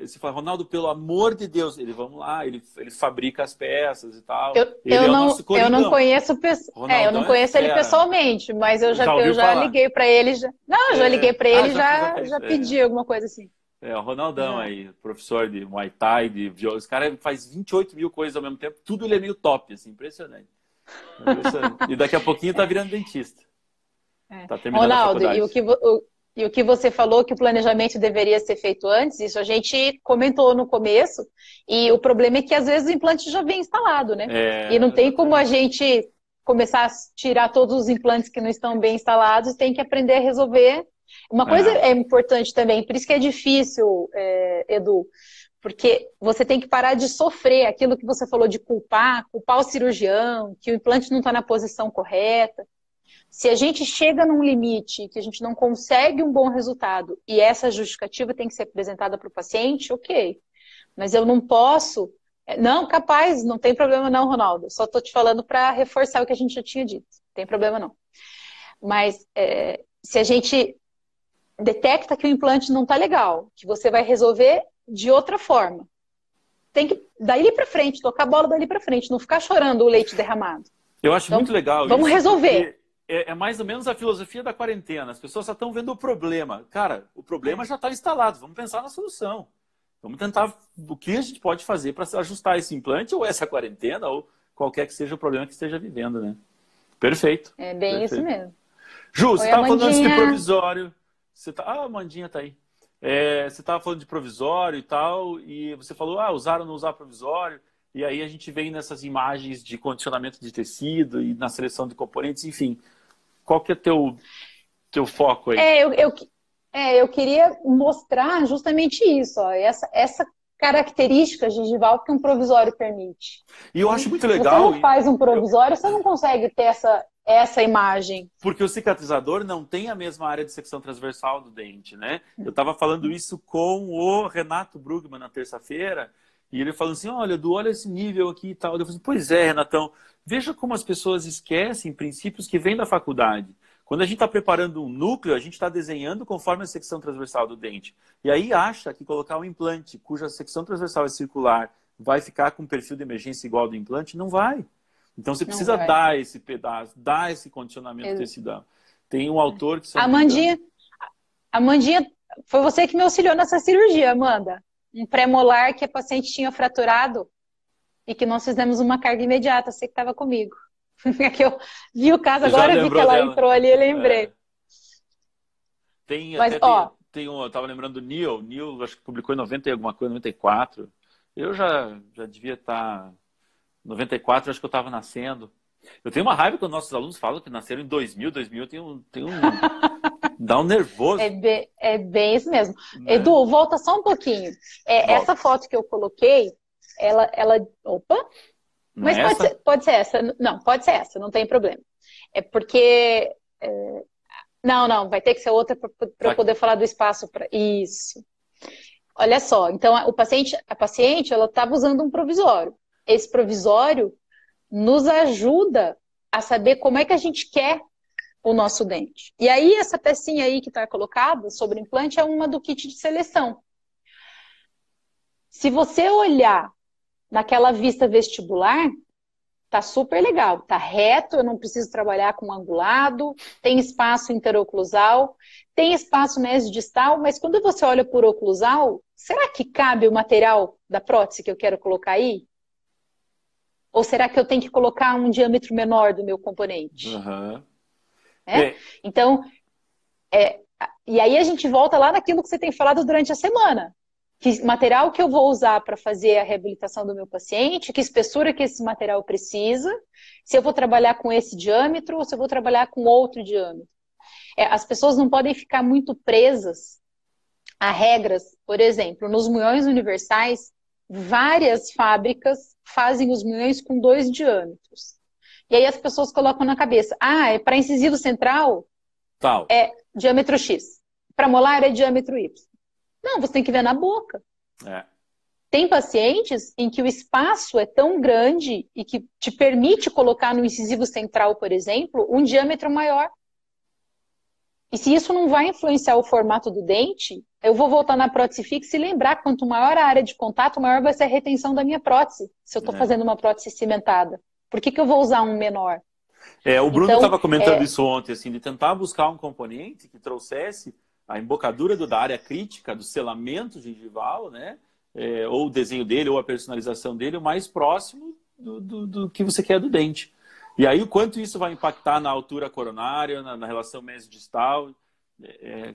Você fala, Ronaldo, pelo amor de Deus, vamos lá, ele fabrica as peças e tal. Eu não conheço, eu não conheço ele pessoalmente, mas eu já liguei para ele. Já liguei para ele e já pedi alguma coisa assim. O Ronaldão aí, professor de Muay Thai, de viola. Esse cara faz 28 mil coisas ao mesmo tempo, tudo ele é meio top, assim, impressionante. E daqui a pouquinho tá virando dentista. Tá terminando Ronaldo, a e o que você falou que o planejamento deveria ser feito antes, isso a gente comentou no começo, e o problema é que às vezes o implante já vem instalado, né? E não tem como a gente começar a tirar todos os implantes que não estão bem instalados, tem que aprender a resolver. Uma coisa é importante também, por isso que é difícil, Edu, porque você tem que parar de sofrer aquilo que você falou de culpar o cirurgião, que o implante não está na posição correta. Se a gente chega num limite que a gente não consegue um bom resultado e essa justificativa tem que ser apresentada para o paciente, ok. Mas eu não posso... Não, capaz, não tem problema não, Ronaldo. Só estou te falando para reforçar o que a gente já tinha dito. Não tem problema não. Mas se a gente detecta que o implante não está legal, que você vai resolver de outra forma, tem que, dali para frente, tocar a bola dali para frente, não ficar chorando o leite derramado. Eu acho muito legal vamos resolver. É mais ou menos a filosofia da quarentena. As pessoas só estão vendo o problema. Cara, o problema já está instalado. Vamos pensar na solução. Vamos tentar o que a gente pode fazer para ajustar esse implante ou essa quarentena ou qualquer que seja o problema que esteja vivendo, né? Perfeito. É bem isso mesmo. Ju, você estava falando antes de provisório. A Amandinha tá aí. Você estava falando de provisório e tal, e você falou, usar ou não usar provisório. E aí a gente vem nessas imagens de condicionamento de tecido e na seleção de componentes, enfim. Qual que é teu foco aí? Eu queria mostrar justamente isso, ó, essa característica gengival que um provisório permite. E eu acho muito legal... Você não faz um provisório, você não consegue ter essa imagem. Porque o cicatrizador não tem a mesma área de secção transversal do dente, né? Eu estava falando isso com o Renato Brugman na terça-feira, e ele falou assim, olha esse nível aqui e tal. Eu falei assim, pois é, Renatão, veja como as pessoas esquecem princípios que vêm da faculdade. Quando a gente está preparando um núcleo, a gente está desenhando conforme a secção transversal do dente. E aí acha que colocar um implante cuja secção transversal é circular vai ficar com um perfil de emergência igual ao do implante? Não vai. Então você precisa dar esse pedaço, dar esse condicionamento tecidal. Tem um autor que... Amandinha, foi você que me auxiliou nessa cirurgia, Amanda. Um pré-molar que a paciente tinha fraturado e que nós fizemos uma carga imediata, você que estava comigo. É que eu vi o caso Você já agora, vi que lembrou ela dela? entrou ali, eu lembrei. É. Tem, Mas, até ó, eu tava lembrando do Neil. Neil, acho que publicou em 90 e alguma coisa, 94. Eu já devia estar... 94, acho que eu estava nascendo. Eu tenho uma raiva quando nossos alunos falam que nasceram em 2000. 2000 dá um nervoso, é bem isso mesmo. né? Edu, volta só um pouquinho. Essa Volto. foto que eu coloquei, opa, Não mas é essa? pode ser essa. Não, pode ser essa, não tem problema. É porque. Não, vai ter que ser outra para eu Tá. poder falar do espaço para. Isso. Olha só, então a paciente, ela estava usando um provisório. Esse provisório nos ajuda a saber como é que a gente quer o nosso dente. E aí, essa pecinha aí que está colocada sobre o implante é uma do kit de seleção. Se você olhar naquela vista vestibular, tá super legal, tá reto, eu não preciso trabalhar com angulado, tem espaço interoclusal, tem espaço mesodistal, mas quando você olha por oclusal, será que cabe o material da prótese que eu quero colocar aí? Ou será que eu tenho que colocar um diâmetro menor do meu componente? Aham. Né? Então, e aí a gente volta lá naquilo que você tem falado durante a semana. Que material que eu vou usar para fazer a reabilitação do meu paciente, que espessura que esse material precisa, se eu vou trabalhar com esse diâmetro ou se eu vou trabalhar com outro diâmetro. As pessoas não podem ficar muito presas a regras. Por exemplo, nos munhões universais, várias fábricas fazem os munhões com 2 diâmetros. E aí as pessoas colocam na cabeça, é para incisivo central, Tal. é diâmetro X. Para molar é diâmetro Y. Não, você tem que ver na boca. É. Tem pacientes em que o espaço é tão grande e que te permite colocar no incisivo central, por exemplo, um diâmetro maior. E se isso não vai influenciar o formato do dente, eu vou voltar na prótese fixa e lembrar que quanto maior a área de contato, maior vai ser a retenção da minha prótese, se eu estou fazendo uma prótese cimentada. Por que eu vou usar um menor? O Bruno Então, estava comentando isso ontem, assim, de tentar buscar um componente que trouxesse a embocadura da área crítica, do selamento gengival, né? Ou o desenho dele, ou a personalização dele, o mais próximo do que você quer do dente. E aí, o quanto isso vai impactar na altura coronária, na relação mesodistal.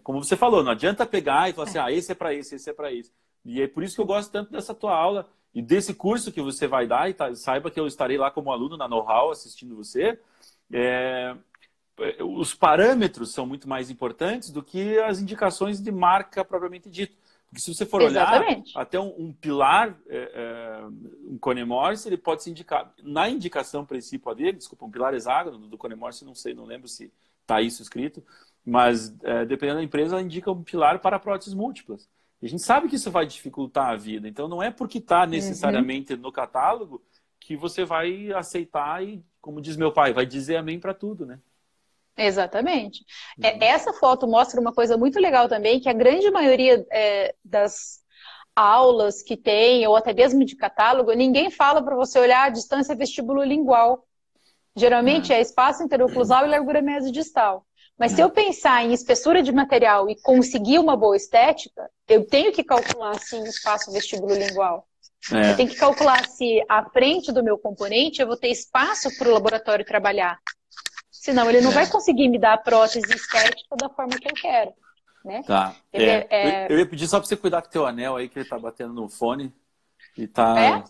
Como você falou, não adianta pegar e falar assim, esse é para esse é para esse. E é por isso que eu gosto tanto dessa tua aula e desse curso que você vai dar. E saiba que eu estarei lá como aluno na Know-How assistindo você. Os parâmetros são muito mais importantes do que as indicações de marca propriamente dito. Porque se você for olhar, até um pilar, um cone Morse, ele pode se indicar, na indicação principal dele, desculpa, um pilar hexágono do cone Morse, não sei, não lembro se está isso escrito, mas dependendo da empresa, ela indica um pilar para próteses múltiplas. E a gente sabe que isso vai dificultar a vida, então não é porque está necessariamente no catálogo que você vai aceitar e, como diz meu pai, vai dizer amém para tudo, né? Exatamente. Essa foto mostra uma coisa muito legal também, que a grande maioria das aulas que tem, ou até mesmo de catálogo, ninguém fala para você olhar a distância vestibulolingual. Geralmente é espaço interoclusal e largura mesodistal. Mas se eu pensar em espessura de material e conseguir uma boa estética, eu tenho que calcular, sim, o espaço vestibulolingual. Eu tenho que calcular se à frente do meu componente eu vou ter espaço para o laboratório trabalhar. Senão ele não vai conseguir me dar a prótese estética da forma que eu quero. Né? Tá. Eu ia pedir só para você cuidar com o teu anel aí, que ele tá batendo no fone. E tá...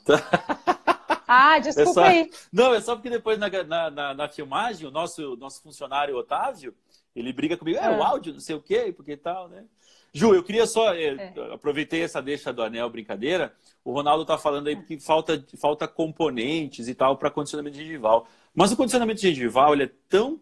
Desculpa aí. Não, é só porque depois na filmagem, o nosso funcionário Otávio, ele briga comigo, o áudio, não sei o quê, porque tal, né? Ju, eu queria só, aproveitei essa deixa do anel, brincadeira, o Ronaldo tá falando aí que falta componentes e tal para condicionamento gengival. Mas o condicionamento gengival, ele é tão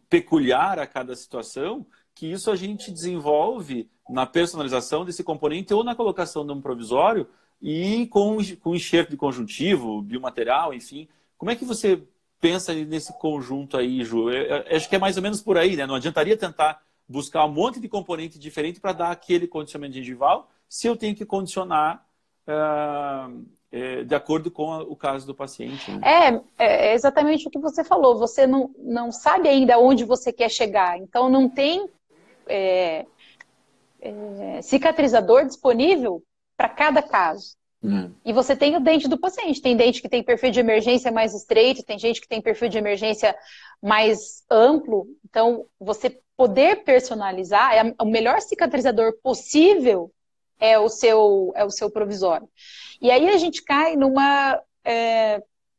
peculiar a cada situação que isso a gente desenvolve na personalização desse componente ou na colocação de um provisório e com enxerto de conjuntivo, biomaterial, enfim. Como é que você pensa nesse conjunto aí, Ju? Acho que é mais ou menos por aí, né? Não adiantaria tentar buscar um monte de componente diferente para dar aquele condicionamento gengival se eu tenho que condicionar de acordo com o caso do paciente. Né? É exatamente o que você falou. Você não sabe ainda onde você quer chegar. Então, não tem cicatrizador disponível para cada caso. E você tem o dente do paciente. Tem dente que tem perfil de emergência mais estreito, tem gente que tem perfil de emergência mais amplo. Então, você poder personalizar, o melhor cicatrizador possível é o seu provisório. E aí a gente cai numa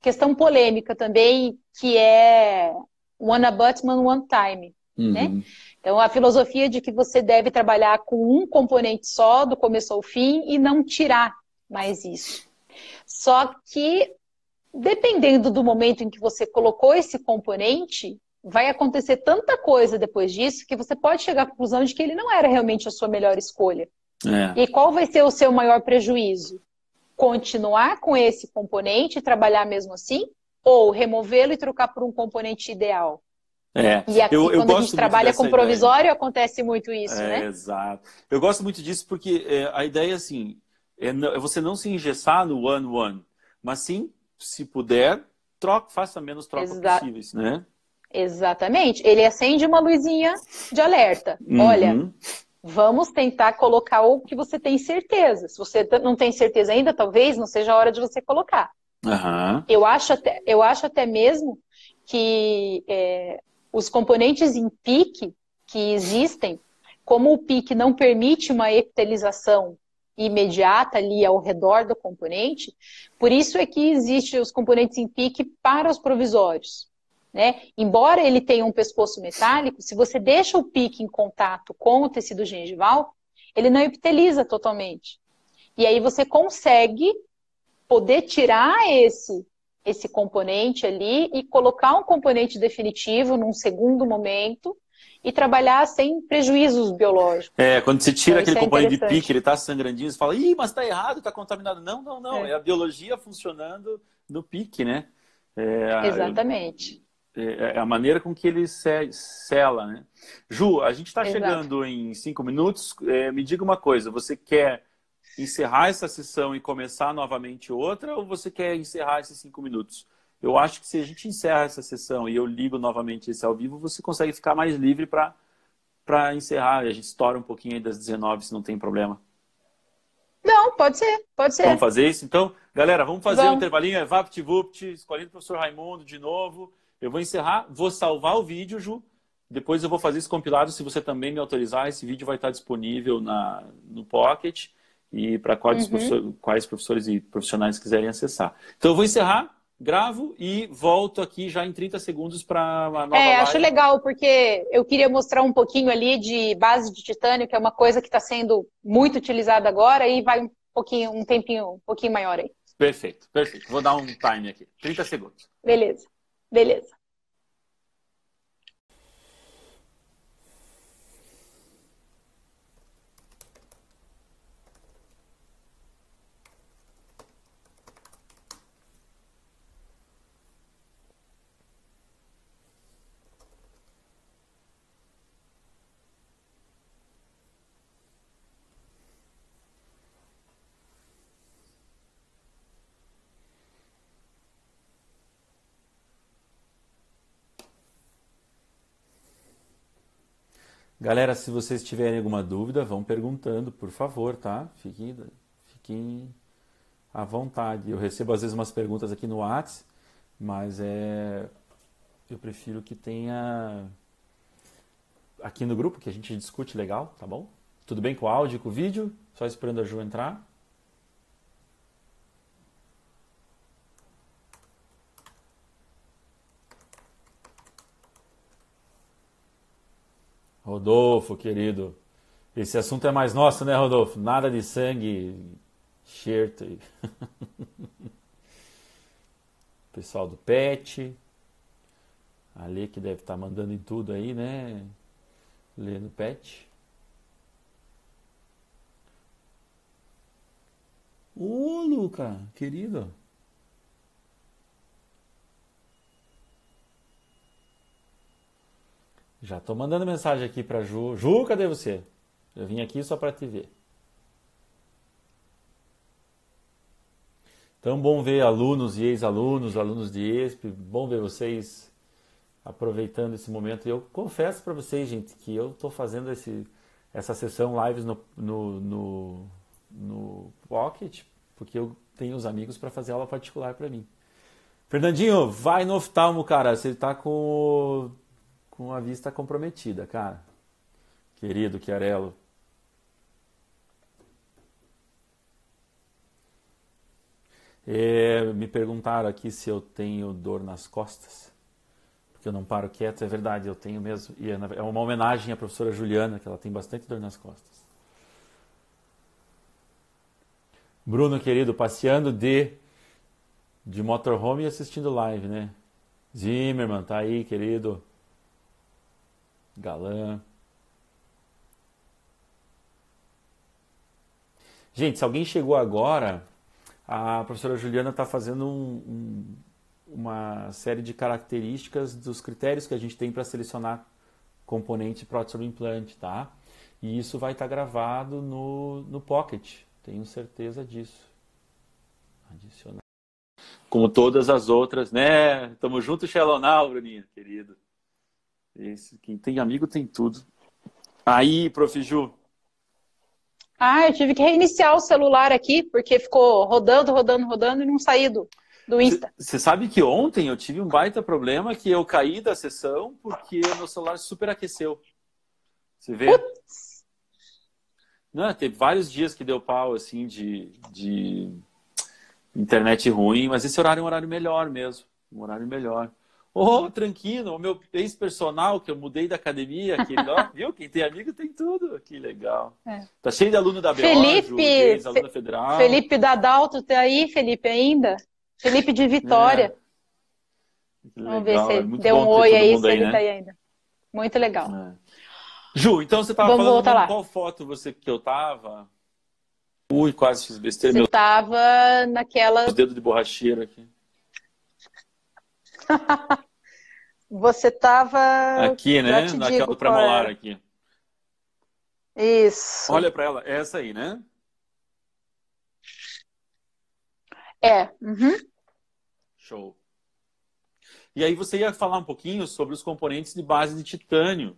questão polêmica também, que é one abutment, one time, né? Então, a filosofia de que você deve trabalhar com um componente só, do começo ao fim, e não tirar mais isso. Só que, dependendo do momento em que você colocou esse componente, vai acontecer tanta coisa depois disso que você pode chegar à conclusão de que ele não era realmente a sua melhor escolha. E qual vai ser o seu maior prejuízo? Continuar com esse componente e trabalhar mesmo assim? Ou removê-lo e trocar por um componente ideal? E aqui, quando a gente trabalha com provisório, ideia. Acontece muito isso, né? Exato. Eu gosto muito disso porque a ideia, assim, é você não se engessar no one-one, mas sim, se puder, faça menos trocas possíveis, né? Exatamente. Ele acende uma luzinha de alerta. Olha, vamos tentar colocar o que você tem certeza. Se você não tem certeza ainda, talvez não seja a hora de você colocar. Eu acho até mesmo que os componentes em PIC que existem, como o PIC não permite uma epitelização imediata ali ao redor do componente, por isso é que existem os componentes em PIC para os provisórios. Né? Embora ele tenha um pescoço metálico, se você deixa o PIC em contato com o tecido gengival, ele não epiteliza totalmente. E aí você consegue poder tirar esse componente ali e colocar um componente definitivo num segundo momento e trabalhar sem prejuízos biológicos. Quando você tira aquele componente de PIC, ele está sangrandinho, você fala, ih, mas está errado, está contaminado. Não. É a biologia funcionando no PIC, né? Exatamente. É a maneira com que ele sela, né? Ju, a gente está chegando em 5 minutos. Me diga uma coisa, você quer encerrar essa sessão e começar novamente outra, ou você quer encerrar esses 5 minutos? Eu acho que se a gente encerra essa sessão e eu ligo novamente esse ao vivo, você consegue ficar mais livre para encerrar. A gente estoura um pouquinho aí das 19, se não tem problema. Não, pode ser. Vamos fazer isso? Então, galera, vamos fazer um intervalinho. É VaptVupt, escolhendo o professor Raimundo de novo. Eu vou encerrar, vou salvar o vídeo, Ju. Depois eu vou fazer esse compilado. Se você também me autorizar, esse vídeo vai estar disponível no Pocket e para quais professores e profissionais quiserem acessar. Então eu vou encerrar, gravo e volto aqui já em 30 segundos para uma nova live. Acho legal, porque eu queria mostrar um pouquinho ali de base de titânio, que é uma coisa que está sendo muito utilizada agora, e vai um tempinho um pouquinho maior aí. Perfeito. Vou dar um time aqui. 30 segundos. Beleza. Galera, se vocês tiverem alguma dúvida, vão perguntando, por favor, tá? Fiquem à vontade. Eu recebo às vezes umas perguntas aqui no WhatsApp, mas eu prefiro que tenha aqui no grupo, que a gente discute legal, tá bom? Tudo bem com o áudio e com o vídeo? Só esperando a Ju entrar. Rodolfo, querido, esse assunto é mais nosso, né, Rodolfo? Nada de sangue, enxerto. Pessoal do PET, a Lê que deve estar mandando em tudo aí, né? Lê no PET. Ô, Luca, querido. Já tô mandando mensagem aqui pra Ju. Ju, cadê você? Eu vim aqui só para te ver. Então, bom ver alunos e ex-alunos, alunos de ESP. Bom ver vocês aproveitando esse momento. E eu confesso para vocês, gente, que eu tô fazendo essa sessão lives no Pocket porque eu tenho os amigos para fazer aula particular para mim. Fernandinho, vai no oftalmo, cara. Você tá com a vista comprometida, cara. Querido Chiarello. Me perguntaram aqui se eu tenho dor nas costas, porque eu não paro quieto. É verdade, eu tenho mesmo. E é uma homenagem à professora Juliana, que ela tem bastante dor nas costas. Bruno, querido, passeando de motorhome e assistindo live, né? Zimmermann, tá aí, querido. Galã. Gente, se alguém chegou agora, a professora Juliana está fazendo uma série de características dos critérios que a gente tem para selecionar componente prótese sobre implante, tá? E isso vai estar gravado no Pocket, tenho certeza disso. Adicionar. Como todas as outras, né? Tamo junto, Shalonal, Bruninha, querido. Quem tem amigo tem tudo. Aí, Prof. Ju. Eu tive que reiniciar o celular aqui, porque ficou rodando e não saí do Insta. Você sabe que ontem eu tive um baita problema que eu caí da sessão porque o meu celular superaqueceu. Você vê? Putz. Não, teve vários dias que deu pau, assim, de internet ruim, mas esse horário é um horário melhor mesmo. Um horário melhor. Tranquilo, o meu ex-personal, que eu mudei da academia, aquele, ó, viu? Quem tem amigo tem tudo. Que legal. Tá cheio de aluno da BO, ex-aluna federal. Felipe da Dalto, tá aí, Felipe, ainda? Felipe de Vitória. Vamos ver se ele deu um oi aí, se ele tá aí ainda. Muito legal. Ju, então você tava falando em qual foto que eu tava? Ui, quase fiz besteira. Você tava naquela... Os dedos de borracheira aqui. Você tava... Aqui, né? Naquela do pré-molar aqui. Isso. Olha pra ela. É essa aí, né? Uhum. Show. E aí você ia falar um pouquinho sobre os componentes de base de titânio.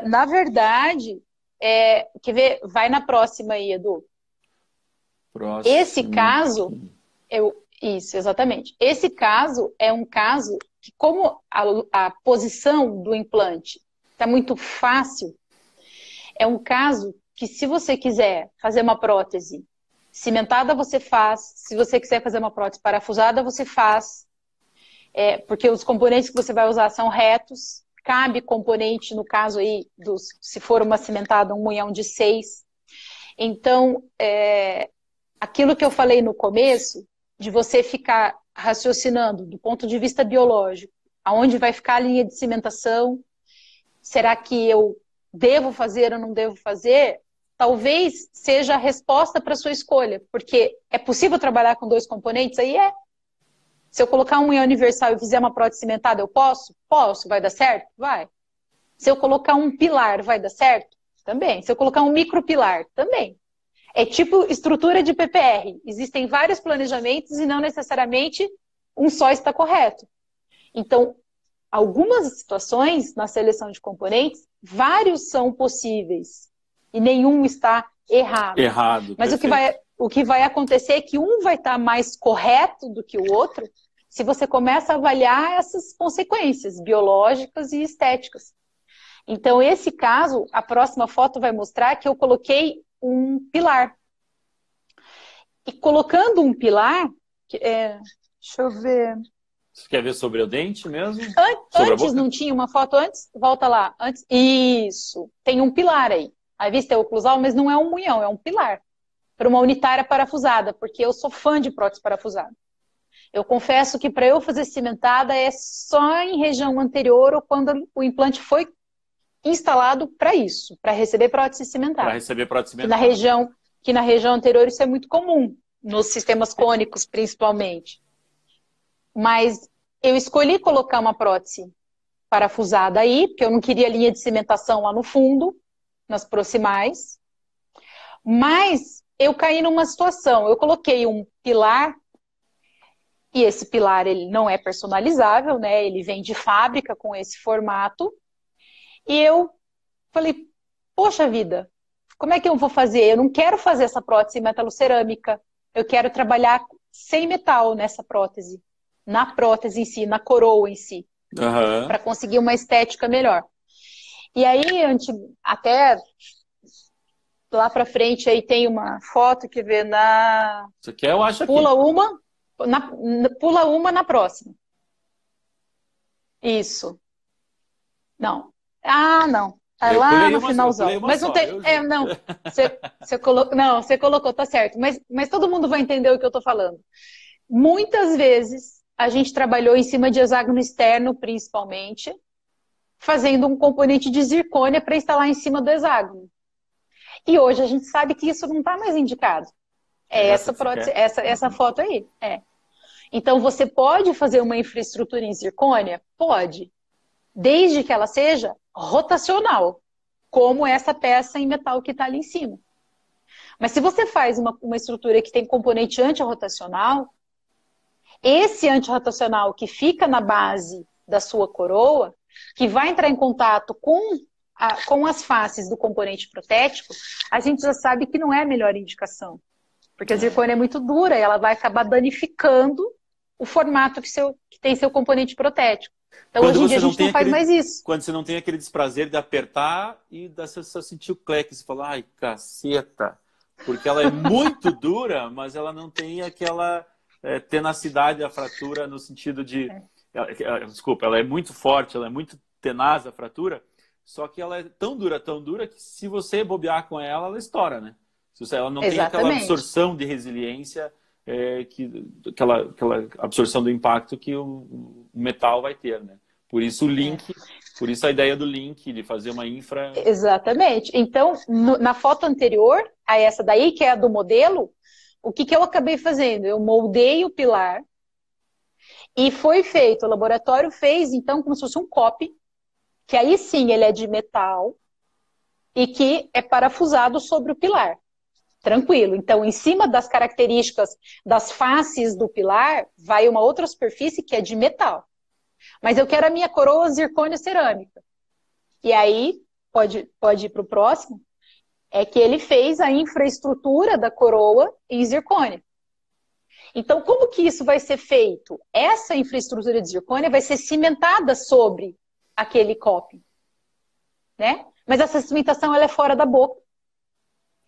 Na verdade, quer ver? Vai na próxima aí, Edu. Próximo. Esse caso... Isso, exatamente. Esse caso é um caso que, como a posição do implante está muito fácil, é um caso que, se você quiser fazer uma prótese cimentada, você faz. Se você quiser fazer uma prótese parafusada, você faz. Porque os componentes que você vai usar são retos. Cabe componente, no caso aí, se for uma cimentada, um munhão de 6. Então, aquilo que eu falei no começo, de você ficar raciocinando do ponto de vista biológico, aonde vai ficar a linha de cimentação, será que eu devo fazer ou não devo fazer? Talvez seja a resposta para a sua escolha, porque é possível trabalhar com 2 componentes? Aí Se eu colocar um munhão universal e fizer uma prótese cimentada, eu posso? Posso. Vai dar certo? Vai. Se eu colocar um pilar, vai dar certo? Também. Se eu colocar um micropilar? Também. É tipo estrutura de PPR. Existem vários planejamentos e não necessariamente um só está correto. Então, algumas situações na seleção de componentes, vários são possíveis e nenhum está errado. Mas o que vai acontecer é que um vai estar mais correto do que o outro se você começa a avaliar essas consequências biológicas e estéticas. Então, esse caso, a próxima foto vai mostrar que eu coloquei um pilar. E colocando um pilar, deixa eu ver. Você quer ver sobre o dente mesmo? Antes não tinha uma foto antes? Volta lá. Antes. Isso. Tem um pilar aí. A vista é oclusal, mas não é um munhão, é um pilar. Para uma unitária parafusada, porque eu sou fã de prótese parafusada. Eu confesso que para eu fazer cimentada é só em região anterior ou quando o implante foi instalado para isso, para receber prótese cimentada. Para receber prótese cimentada. Que na região anterior isso é muito comum, nos sistemas cônicos principalmente. Mas eu escolhi colocar uma prótese parafusada aí, porque eu não queria linha de cimentação lá no fundo, nas proximais. Mas eu caí numa situação, eu coloquei um pilar, e esse pilar ele não é personalizável, né? Ele vem de fábrica com esse formato. E eu falei, poxa vida, como é que eu vou fazer? Eu não quero fazer essa prótese metalocerâmica. Eu quero trabalhar sem metal nessa prótese. Na prótese em si, na coroa em si. Aham. Para conseguir uma estética melhor. E aí, até lá para frente, aí tem uma foto que vê na... Isso aqui eu acho aqui. Pula uma, pula uma na próxima. Isso. Não. Ah, não. Tá Eu lá pulei no uma, eu finalzão. pulei uma Mas não só, tem. eu juro. Não. Você colocou. Não, você colocou, tá certo. Mas todo mundo vai entender o que eu tô falando. Muitas vezes a gente trabalhou em cima de hexágono externo, principalmente, fazendo um componente de zircônia para instalar em cima do hexágono. E hoje a gente sabe que isso não está mais indicado. É Essa que você quer? essa foto aí. É. Então você pode fazer uma infraestrutura em zircônia? Pode. Desde que ela seja rotacional, como essa peça em metal que está ali em cima. Mas se você faz uma estrutura que tem componente antirrotacional, esse antirrotacional que fica na base da sua coroa, que vai entrar em contato com as faces do componente protético, a gente já sabe que não é a melhor indicação. Porque a zircônia é muito dura e ela vai acabar danificando o formato que tem seu componente protético. Então, Quando hoje em dia, a você não gente tem não faz aquele, mais isso. quando você não tem aquele desprazer de apertar e você só sentir o cleque, você fala, ai, caceta. Porque ela é muito dura, mas ela não tem aquela tenacidade da fratura no sentido de... Desculpa, ela é muito forte, ela é muito tenaz a fratura, só que ela é tão dura que se você bobear com ela, ela estoura, né? Ela não tem aquela Exatamente. absorção de resiliência, aquela absorção do impacto que o metal vai ter, né? Por isso o link, por isso a ideia do link, de fazer uma infra... Exatamente. Então, na foto anterior a essa daí, que é a do modelo, o que eu acabei fazendo? Eu moldei o pilar e foi feito, o laboratório fez, então, como se fosse um copy, que aí sim ele é de metal e que é parafusado sobre o pilar. Tranquilo. Então, em cima das características das faces do pilar, vai uma outra superfície que é de metal. Mas eu quero a minha coroa zircônia cerâmica. E aí, pode ir para o próximo, é que ele fez a infraestrutura da coroa em zircônia. Então, como que isso vai ser feito? Essa infraestrutura de zircônia vai ser cimentada sobre aquele coping, né? Mas essa cimentação ela é fora da boca.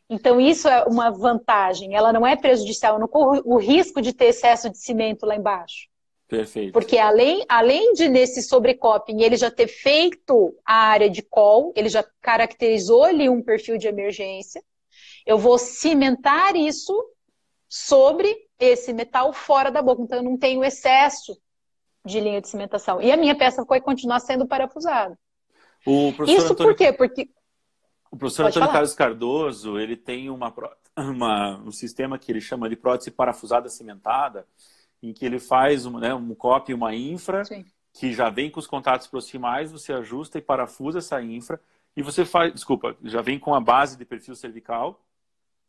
Então, isso é uma vantagem. Ela não é prejudicial. Eu não corro o risco de ter excesso de cimento lá embaixo. Perfeito. Porque além de nesse sobrecoping ele já ter feito a área de call, ele já caracterizou ali um perfil de emergência, eu vou cimentar isso sobre esse metal fora da boca. Então, eu não tenho excesso de linha de cimentação. E a minha peça vai continuar sendo parafusada. Isso por quê? Porque... O professor Antônio Carlos Cardoso, ele tem um sistema que ele chama de prótese parafusada cimentada, em que ele faz um copy e uma infra, sim, que já vem com os contatos proximais, você ajusta e parafusa essa infra, e você faz, já vem com a base de perfil cervical,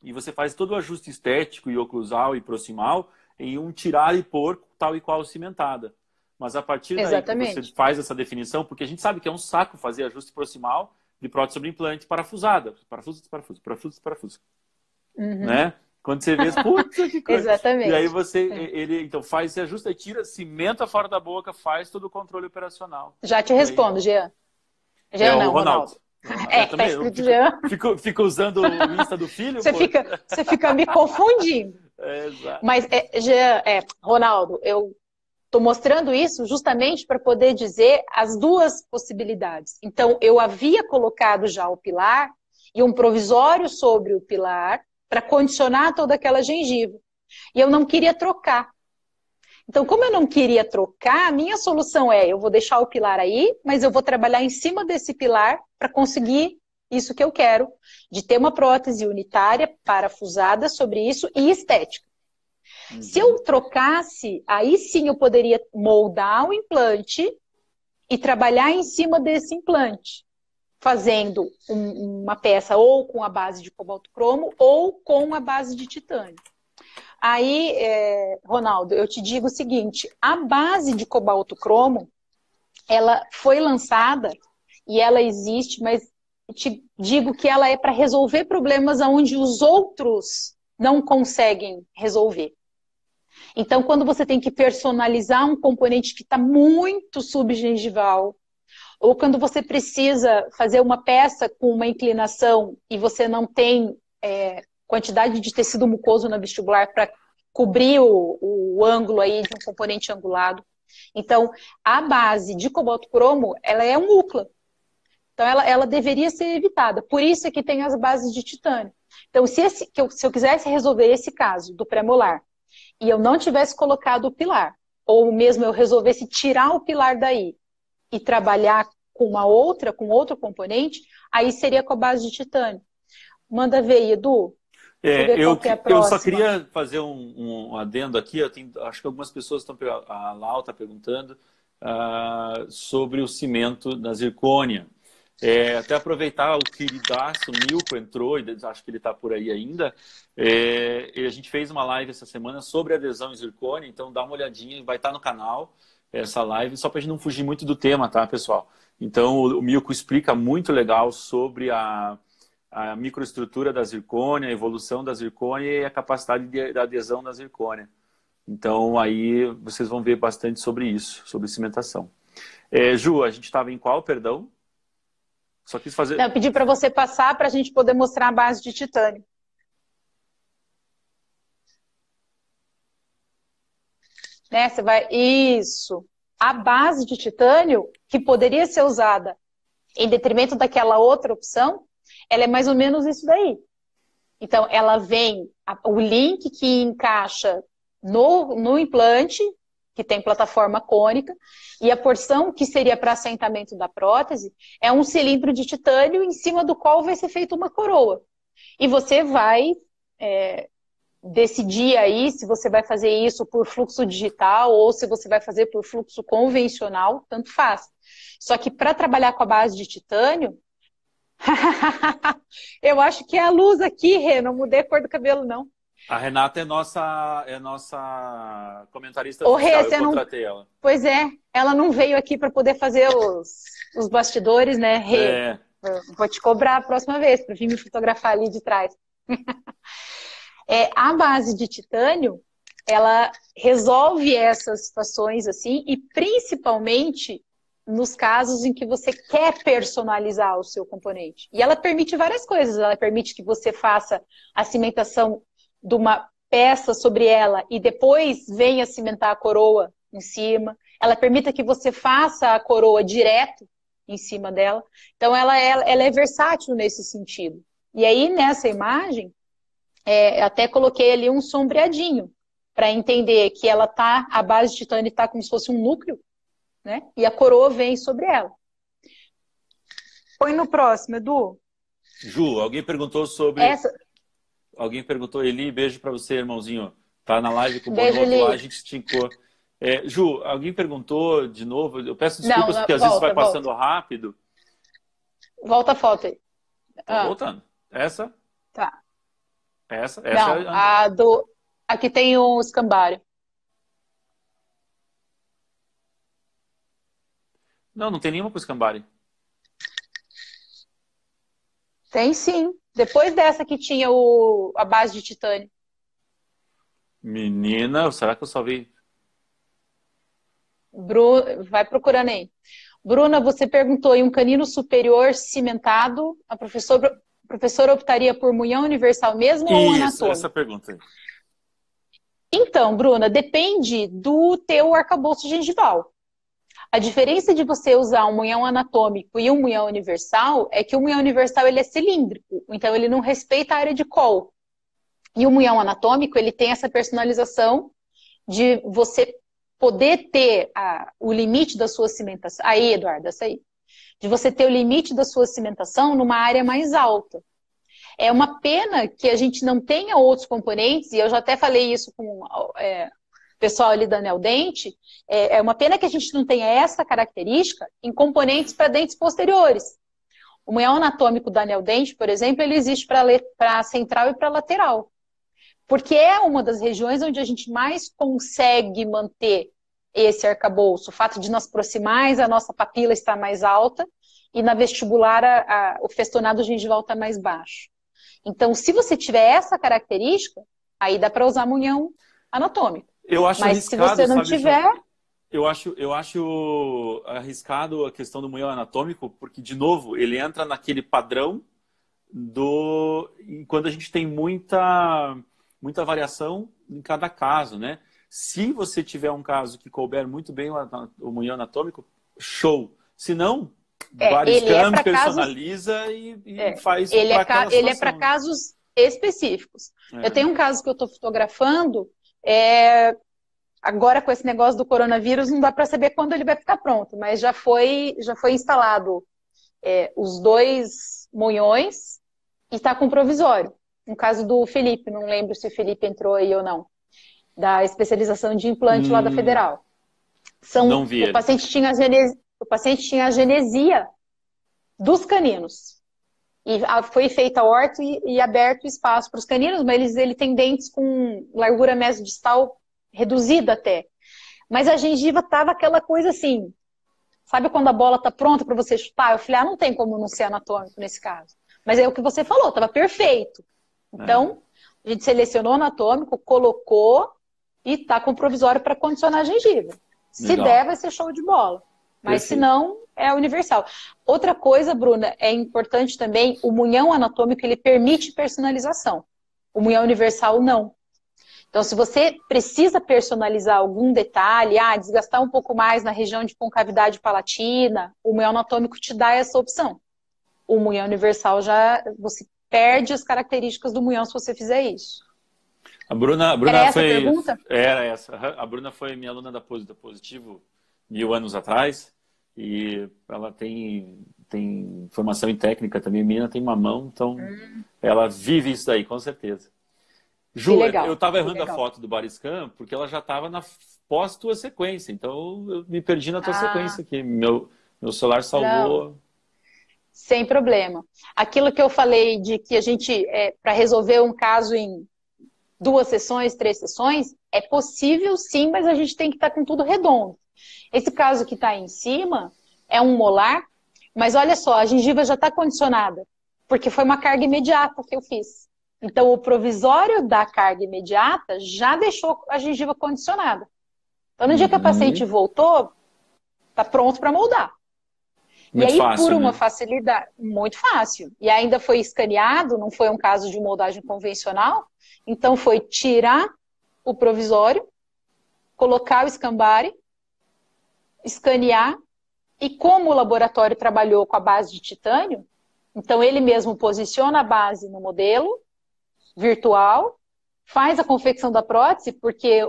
e você faz todo o ajuste estético e oclusal e proximal em um tirar e pôr tal e qual cimentada. Mas a partir daí que você faz essa definição, porque a gente sabe que é um saco fazer ajuste proximal de prótese sobre implante parafusada. Parafusa. Uhum. Né? Quando você vê, putz, que coisa. Exatamente. E aí ele então faz esse ajuste, tira, cimenta fora da boca, faz todo o controle operacional. Já te respondo, Jean. Jean não, Ronaldo. Tá escrito Jean. Fico usando o Insta do filho. Você fica me confundindo. Exato. Mas, Jean, Ronaldo, eu estou mostrando isso justamente para poder dizer as duas possibilidades. Então, eu havia colocado já o pilar e um provisório sobre o pilar para condicionar toda aquela gengiva. E eu não queria trocar. Então, como eu não queria trocar, a minha solução eu vou deixar o pilar aí, mas eu vou trabalhar em cima desse pilar para conseguir isso que eu quero, de ter uma prótese unitária, parafusada sobre isso e estética. Uhum. Se eu trocasse, aí sim eu poderia moldar o implante e trabalhar em cima desse implante, fazendo uma peça ou com a base de cobalto cromo ou com a base de titânio. Aí, Ronaldo, eu te digo o seguinte, a base de cobalto cromo, ela foi lançada e ela existe, mas te digo que ela é para resolver problemas onde os outros não conseguem resolver. Então, quando você tem que personalizar um componente que está muito subgengival, ou quando você precisa fazer uma peça com uma inclinação e você não tem quantidade de tecido mucoso na vestibular para cobrir o ângulo aí de um componente angulado. Então, a base de cobalto cromo, ela é um UCLA. Então, ela deveria ser evitada. Por isso é que tem as bases de titânio. Então, se eu quisesse resolver esse caso do pré-molar e eu não tivesse colocado o pilar, ou mesmo eu resolvesse tirar o pilar daí e trabalhar com com outro componente, aí seria com a base de titânio. Manda ver aí, Edu. Eu só queria fazer um adendo aqui. Acho que algumas pessoas estão... A Lau está perguntando sobre o cimento da zircônia. Até aproveitar o queridaço, o Milko entrou, acho que ele está por aí ainda. A gente fez uma live essa semana sobre adesão em zircônia, então dá uma olhadinha, vai estar no canal essa live, só para a gente não fugir muito do tema, tá, pessoal? Então o Milko explica muito legal sobre a microestrutura da zircônia, a evolução da zircônia e a capacidade de adesão da zircônia. Então aí vocês vão ver bastante sobre isso, sobre cimentação. Ju, a gente estava em qual, perdão? Só quis fazer... Não, eu pedi para você passar para a gente poder mostrar a base de titânio. Né? Você vai... Isso. A base de titânio, que poderia ser usada em detrimento daquela outra opção, ela é mais ou menos isso daí. Então, ela vem... O link que encaixa no implante, que tem plataforma cônica, e a porção que seria para assentamento da prótese é um cilindro de titânio em cima do qual vai ser feita uma coroa. E você vai decidir aí se você vai fazer isso por fluxo digital ou se você vai fazer por fluxo convencional, tanto faz. Só que para trabalhar com a base de titânio, eu acho que é a luz aqui, Rê, não mudei a cor do cabelo, não. A Renata é nossa comentarista oficial, eu contratei ela. Pois é, ela não veio aqui para poder fazer os bastidores, né, Rê? Vou te cobrar a próxima vez, para vir me fotografar ali de trás. A base de titânio, ela resolve essas situações assim, e principalmente nos casos em que você quer personalizar o seu componente. E ela permite várias coisas, ela permite que você faça a cimentação de uma peça sobre ela e depois venha cimentar a coroa em cima. Ela permite que você faça a coroa direto em cima dela. Então, ela é versátil nesse sentido. E aí, nessa imagem, até coloquei ali um sombreadinho para entender que a base de titânio está como se fosse um núcleo, né? E a coroa vem sobre ela. Põe no próximo, Edu. Ju, alguém perguntou sobre... Alguém perguntou, Eli, beijo para você, irmãozinho. Tá na live com o Bonoto lá, a gente estincou. Ju, alguém perguntou de novo, eu peço desculpas porque às vezes vai passando rápido. Volta a foto aí. Tô voltando. Essa? Tá. Essa não, aqui tem o escambário. Não tem nenhuma com escambário. Tem sim. Depois dessa que tinha a base de titânio. Menina, será que eu só vi? Vai procurando aí. Bruna, você perguntou em um canino superior cimentado, a professora optaria por munhão universal mesmo ou anatômico? Essa pergunta aí. Então, Bruna, depende do teu arcabouço gengival. A diferença de você usar um munhão anatômico e um munhão universal é que o munhão universal ele é cilíndrico, então ele não respeita a área de colo. E o munhão anatômico ele tem essa personalização de você poder ter o limite da sua cimentação. Aí, Eduardo, essa aí. De você ter o limite da sua cimentação numa área mais alta. É uma pena que a gente não tenha outros componentes, e eu já até falei isso com o pessoal ali da Neodente, é uma pena que a gente não tenha essa característica em componentes para dentes posteriores. O munhão anatômico da Neodente, por exemplo, ele existe para central e para lateral. Porque é uma das regiões onde a gente mais consegue manter esse arcabouço, o fato de nas proximais a nossa papila está mais alta e na vestibular o festonado gengival está mais baixo. Então, se você tiver essa característica, aí dá para usar munhão anatômico. Eu acho Mas se arriscado, você não sabe, Ju? tiver... Eu acho arriscado a questão do munhão anatômico, porque, de novo, ele entra naquele padrão quando a gente tem muita variação em cada caso, né? Se você tiver um caso que couber muito bem o munhão anatômico, show. Se não, Bariscan personaliza e faz para aquela situação. Ele é para casos específicos. Eu tenho um caso que eu estou fotografando, agora com esse negócio do coronavírus não dá para saber quando ele vai ficar pronto, mas já foi instalado os 2 munhões e está com provisório. No caso do Felipe, não lembro se o Felipe entrou aí ou não, da especialização de implante lá da Federal. Não vi o paciente tinha a genesia dos caninos. E foi feita a horta e aberto espaço para os caninos, mas ele tem dentes com largura mesodistal reduzida até. Mas a gengiva tava aquela coisa assim, sabe quando a bola está pronta para você chutar? Eu falei, não tem como não ser anatômico nesse caso. Mas é o que você falou, estava perfeito. Então, a gente selecionou anatômico, colocou e está com provisório para condicionar a gengiva. Se der, vai ser show de bola. Mas se não, é universal. Outra coisa, Bruna, é importante também, o munhão anatômico, ele permite personalização. O munhão universal, não. Então, se você precisa personalizar algum detalhe, desgastar um pouco mais na região de concavidade palatina, o munhão anatômico te dá essa opção. O munhão universal você perde as características do munhão se você fizer isso. A Bruna era essa a pergunta? Era essa. A Bruna foi minha aluna da Positivo 1000 anos atrás e ela tem formação em técnica também. A menina tem mamão, então ela vive isso daí, com certeza. Ju, eu estava errando a foto do Bariscan porque ela já estava na pós-tua sequência, então eu me perdi na tua sequência aqui. Meu celular salvou... Não. Sem problema. Aquilo que eu falei de que a gente, para resolver um caso em 2 sessões, 3 sessões, é possível sim, mas a gente tem que estar com tudo redondo. Esse caso que está aí em cima é um molar, mas olha só, a gengiva já está condicionada, porque foi uma carga imediata que eu fiz. Então, o provisório da carga imediata já deixou a gengiva condicionada. Então, no dia que a paciente voltou, está pronto para moldar. Muito e aí, fácil, por uma né? facilidade, muito fácil. E ainda foi escaneado, não foi um caso de moldagem convencional. Então, foi tirar o provisório, colocar o escambare, escanear. E como o laboratório trabalhou com a base de titânio, então ele mesmo posiciona a base no modelo virtual, faz a confecção da prótese, porque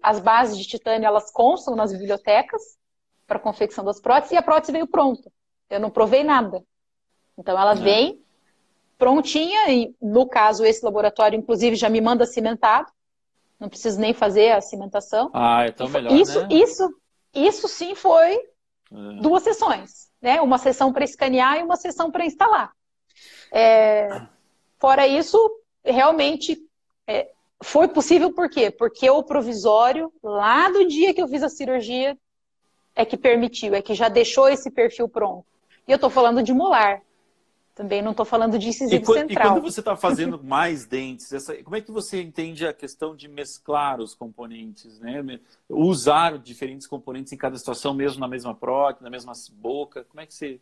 as bases de titânio elas constam nas bibliotecas para a confecção das próteses, e a prótese veio pronta. Eu não provei nada. Então ela vem prontinha, e no caso esse laboratório inclusive já me manda cimentado, não preciso nem fazer a cimentação. É tão melhor, né? Isso sim foi 2 sessões, né? Uma sessão para escanear e uma sessão para instalar. Fora isso, realmente foi possível por quê? Porque o provisório, lá do dia que eu fiz a cirurgia, é que permitiu, é que já deixou esse perfil pronto. E eu estou falando de molar. Também não estou falando de incisivo central. E quando você está fazendo mais dentes, como é que você entende a questão de mesclar os componentes, né? Usar diferentes componentes em cada situação, mesmo na mesma prótese, na mesma boca? Como é que você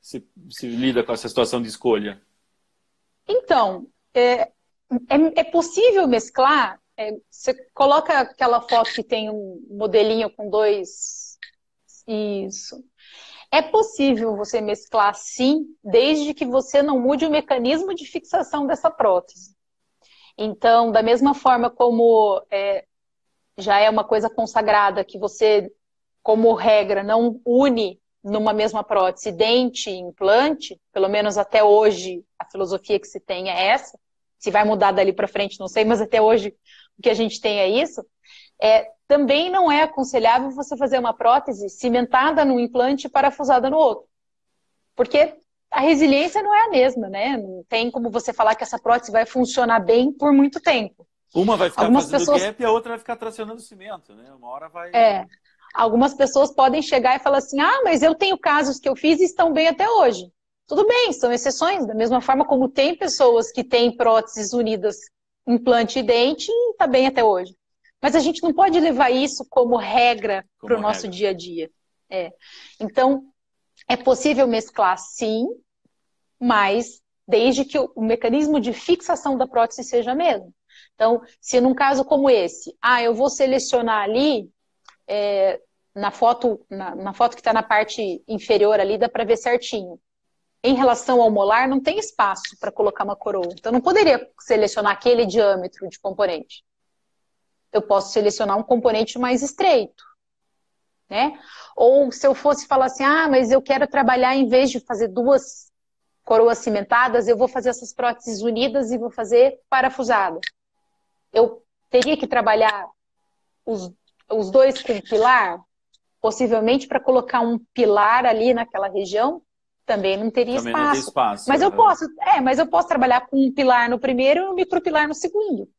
se lida com essa situação de escolha? Então, é possível mesclar. Você coloca aquela foto que tem um modelinho com 2... Isso. É possível você mesclar sim, desde que você não mude o mecanismo de fixação dessa prótese. Então, da mesma forma como já é uma coisa consagrada, que você, como regra, não une numa mesma prótese dente e implante, pelo menos até hoje a filosofia que se tem é essa, se vai mudar dali para frente não sei, mas até hoje o que a gente tem é isso, também não é aconselhável você fazer uma prótese cimentada num implante e parafusada no outro. Porque a resiliência não é a mesma, né? Não tem como você falar que essa prótese vai funcionar bem por muito tempo. Uma vai ficar Algumas fazendo pessoas, gap e a outra vai ficar tracionando o cimento, né? Uma hora vai... algumas pessoas podem chegar e falar assim, ah, mas eu tenho casos que eu fiz e estão bem até hoje. Tudo bem, são exceções, da mesma forma como tem pessoas que têm próteses unidas, implante e dente, e está bem até hoje. Mas a gente não pode levar isso como regra para o nosso dia a dia. Então, é possível mesclar, sim, mas desde que o mecanismo de fixação da prótese seja mesmo. Então, se num caso como esse, eu vou selecionar ali, na foto que está na parte inferior ali, dá para ver certinho. Em relação ao molar, não tem espaço para colocar uma coroa. Então, eu não poderia selecionar aquele diâmetro de componente. Eu posso selecionar um componente mais estreito, né? Ou se eu fosse falar assim, mas eu quero trabalhar, em vez de fazer 2 coroas cimentadas, eu vou fazer essas próteses unidas e vou fazer parafusada. Eu teria que trabalhar os 2 com pilar, possivelmente para colocar um pilar ali naquela região, também não teria Também espaço. não tem espaço. Mas eu posso trabalhar com um pilar no primeiro e um micropilar no segundo.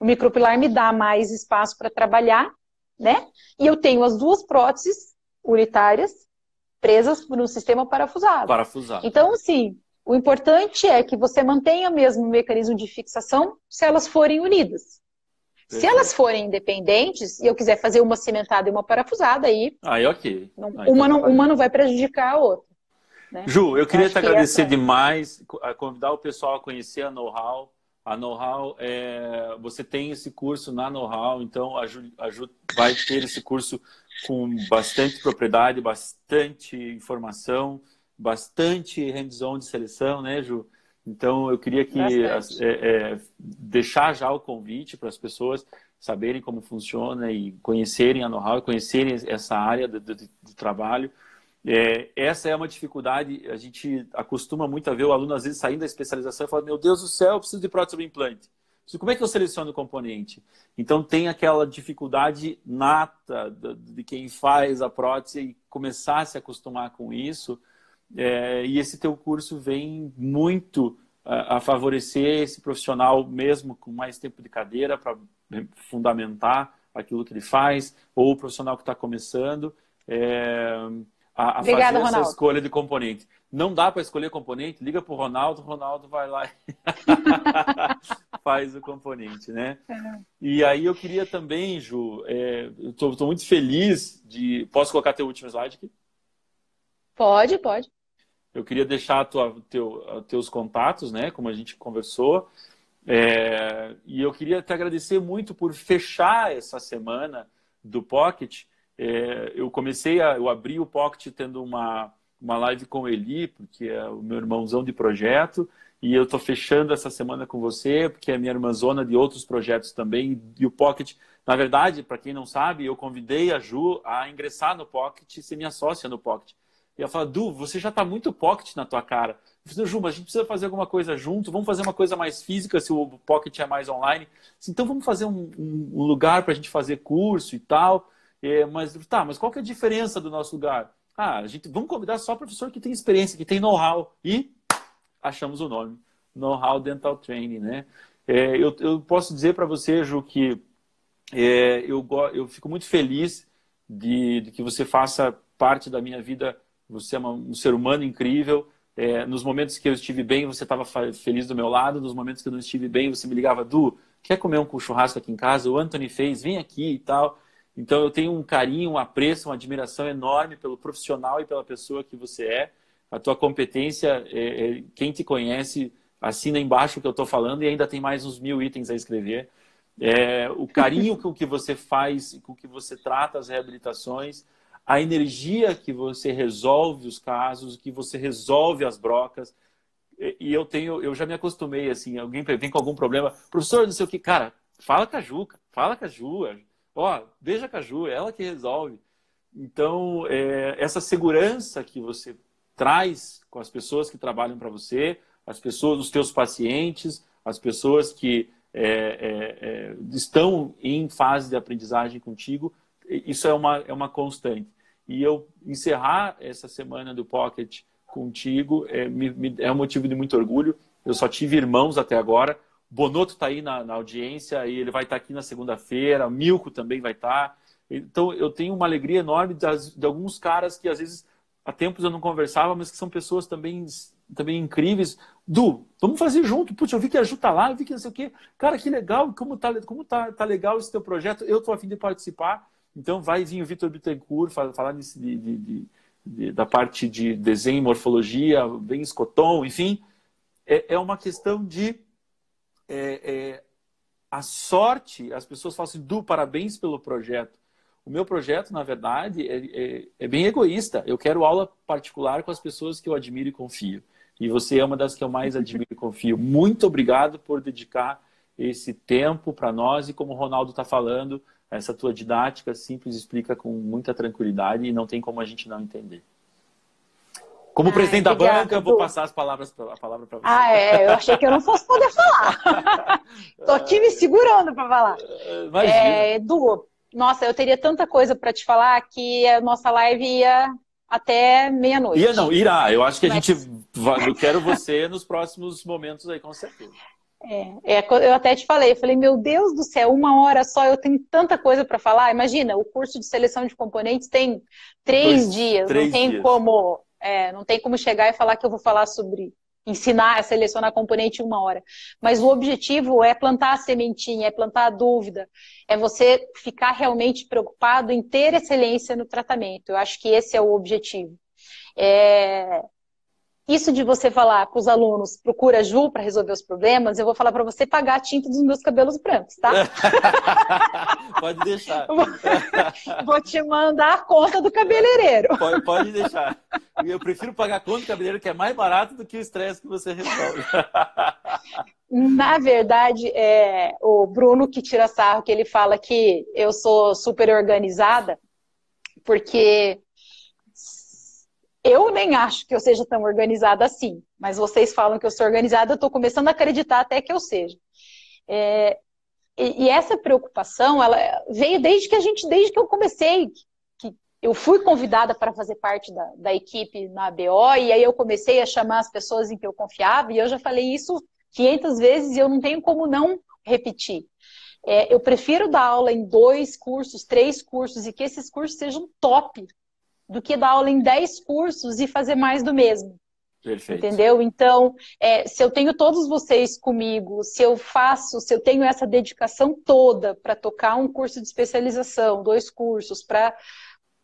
O micropilar me dá mais espaço para trabalhar, né? E eu tenho as 2 próteses unitárias presas no sistema parafusado. Então, assim, o importante é que você mantenha mesmo o mecanismo de fixação se elas forem unidas. Perfeito. Se elas forem independentes e eu quiser fazer uma cimentada e uma parafusada, aí ok. Uma não vai prejudicar a outra. Né? Ju, eu queria te agradecer demais, convidar o pessoal a conhecer a Know-How. A Know-How, você tem esse curso na Know-How, então a Ju vai ter esse curso com bastante propriedade, bastante informação, bastante hands-on de seleção, né, Ju? Então eu queria deixar já o convite para as pessoas saberem como funciona e conhecerem a Know-How, conhecerem essa área do trabalho. Essa é uma dificuldade, a gente acostuma muito a ver o aluno às vezes saindo da especialização e falando, meu Deus do céu, eu preciso de prótese sobre implante. Como é que eu seleciono o componente? Então tem aquela dificuldade nata de quem faz a prótese e começar a se acostumar com isso. E esse teu curso vem muito a favorecer esse profissional mesmo com mais tempo de cadeira para fundamentar aquilo que ele faz, ou o profissional que está começando. Obrigada, fazer essa Ronaldo. escolha de componente. Não dá para escolher componente? Liga para o Ronaldo vai lá e faz o componente, né? E aí eu queria também, Ju, eu estou muito feliz de... Posso colocar teu último slide aqui? Pode. Eu queria deixar teus contatos, né? Como a gente conversou. E eu queria te agradecer muito por fechar essa semana do Pocket. Eu abri o Pocket tendo uma live com o Eli, porque é o meu irmãozão de projeto, e eu estou fechando essa semana com você, porque é minha irmãzona de outros projetos também, e o Pocket, na verdade, para quem não sabe, eu convidei a Ju a ingressar no Pocket e ser minha sócia no Pocket. E ela fala, Du, você já está muito Pocket na tua cara. Eu falei, Ju, mas a gente precisa fazer alguma coisa junto, vamos fazer uma coisa mais física, se o Pocket é mais online. Então vamos fazer um lugar para a gente fazer curso e tal. Mas qual que é a diferença do nosso lugar? Vamos convidar só professor que tem experiência, que tem know-how. E achamos o nome, Know-How Dental Training, né? Eu posso dizer para você, Ju, que eu fico muito feliz de que você faça parte da minha vida. Você é um ser humano incrível. Nos momentos que eu estive bem, você estava feliz do meu lado. Nos momentos que eu não estive bem, você me ligava, Du, quer comer um churrasco aqui em casa? O Anthony fez, vem aqui e tal. Então eu tenho um carinho, um apreço, uma admiração enorme pelo profissional e pela pessoa que você é. A tua competência, quem te conhece, assina embaixo o que eu estou falando e ainda tem mais uns 1000 itens a escrever. O carinho com que você faz, com que você trata as reabilitações, a energia que você resolve os casos, que você resolve as brocas. E eu já me acostumei, assim, alguém vem com algum problema, professor, não sei o que, cara, fala com a Ju, veja com a Ju, é ela que resolve. Então, essa segurança que você traz com as pessoas que trabalham para você, as pessoas, os teus pacientes, as pessoas que estão em fase de aprendizagem contigo, isso é uma constante. E eu encerrar essa semana do Pocket contigo é um motivo de muito orgulho. Eu só tive irmãos até agora. Bonotto está aí na audiência e ele vai estar aqui na segunda-feira, o Milko também vai estar. Então, eu tenho uma alegria enorme de alguns caras que, às vezes, há tempos eu não conversava, mas que são pessoas também incríveis. Du, vamos fazer junto. Putz, eu vi que a Ju tá lá, eu vi que não sei o quê. Cara, que legal, como tá legal esse teu projeto. Eu tô a fim de participar. Então, vai vir o Vitor Bittencourt falar da parte de desenho, morfologia, vem Scotton, enfim. É uma questão de... a sorte, as pessoas falam assim, Du, parabéns pelo projeto. O meu projeto, na verdade, é bem egoísta. Eu quero aula particular com as pessoas que eu admiro e confio. E você é uma das que eu mais admiro e confio. Muito obrigado por dedicar esse tempo para nós. E como o Ronaldo está falando, essa tua didática simples explica com muita tranquilidade e não tem como a gente não entender. Como presidente da banca, eu vou passar a palavra para você. Eu achei que eu não fosse poder falar. Tô aqui me segurando para falar. Edu, nossa, eu teria tanta coisa para te falar que a nossa live ia até meia-noite. Irá. Eu acho que eu quero você nos próximos momentos aí, com certeza. Eu até te falei, meu Deus do céu, 1 hora só, eu tenho tanta coisa para falar. Imagina, o curso de seleção de componentes tem 3 dias, não tem como chegar e falar que eu vou falar sobre ensinar a selecionar componente em 1 hora. Mas o objetivo é plantar a sementinha, é plantar a dúvida, é você ficar realmente preocupado em ter excelência no tratamento. Eu acho que esse é o objetivo. Isso de você falar com os alunos, procura a Ju para resolver os problemas, eu vou falar para você pagar a tinta dos meus cabelos brancos, tá? Pode deixar. Vou te mandar a conta do cabeleireiro. Pode deixar. Eu prefiro pagar a conta do cabeleireiro, que é mais barato do que o estresse que você resolve. Na verdade, o Bruno que tira sarro, que ele fala que eu sou super organizada, porque... Eu nem acho que eu seja tão organizada assim, mas vocês falam que eu sou organizada, eu estou começando a acreditar até que eu seja. E essa preocupação, ela veio desde que eu comecei, que eu fui convidada para fazer parte da equipe na ABO, e aí eu comecei a chamar as pessoas em que eu confiava, e eu já falei isso 500 vezes e eu não tenho como não repetir. Eu prefiro dar aula em 2 cursos, 3 cursos, e que esses cursos sejam top, do que dar aula em 10 cursos e fazer mais do mesmo. Perfeito. Entendeu? Então, se eu tenho todos vocês comigo, se eu tenho essa dedicação toda para tocar um curso de especialização, 2 cursos, para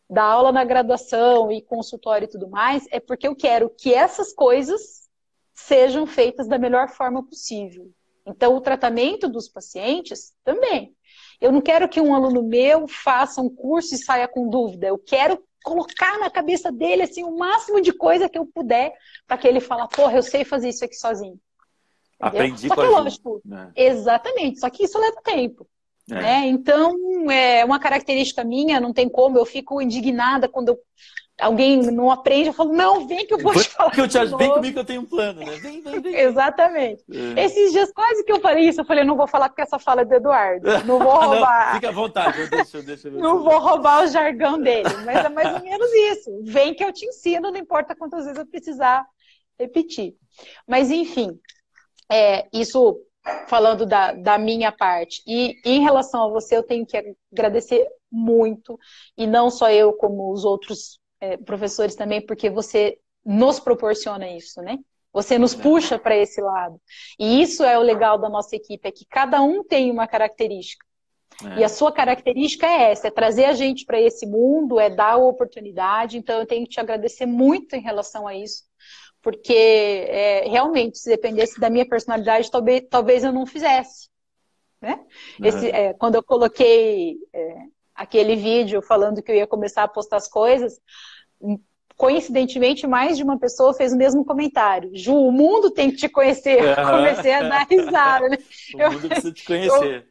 dar aula na graduação e consultório e tudo mais, é porque eu quero que essas coisas sejam feitas da melhor forma possível. Então, o tratamento dos pacientes também. Eu não quero que um aluno meu faça um curso e saia com dúvida. Eu quero colocar na cabeça dele assim, o máximo de coisa que eu puder para que ele fale, porra, eu sei fazer isso aqui sozinho. Entendeu? Aprendi só com que, a Ju, lógico, né? Exatamente, só que isso leva tempo. Né? Então, é uma característica minha, não tem como, eu fico indignada quando alguém não aprende, eu falo, não, vem que eu vou te falar. Vem comigo que eu tenho um plano, né? Vem. Exatamente. Esses dias quase que eu falei isso, eu falei, não vou falar porque essa fala é do Eduardo. Não vou roubar. Não, fica à vontade, deixa eu Não vou roubar o jargão dele, mas é mais ou menos isso. Vem que eu te ensino, não importa quantas vezes eu precisar repetir. Mas, enfim, isso falando da minha parte. E em relação a você, eu tenho que agradecer muito, e não só eu, como os outros professores também, porque você nos proporciona isso, né? Você nos puxa para esse lado. E isso é o legal da nossa equipe, é que cada um tem uma característica. E a sua característica é essa, é trazer a gente para esse mundo, é dar a oportunidade. Então eu tenho que te agradecer muito em relação a isso, porque realmente, se dependesse da minha personalidade, talvez eu não fizesse. Né? Quando eu coloquei aquele vídeo falando que eu ia começar a postar as coisas, coincidentemente, mais de uma pessoa fez o mesmo comentário. Ju, o mundo tem que te conhecer. Eu comecei a dar risada. Né? O mundo precisa te conhecer.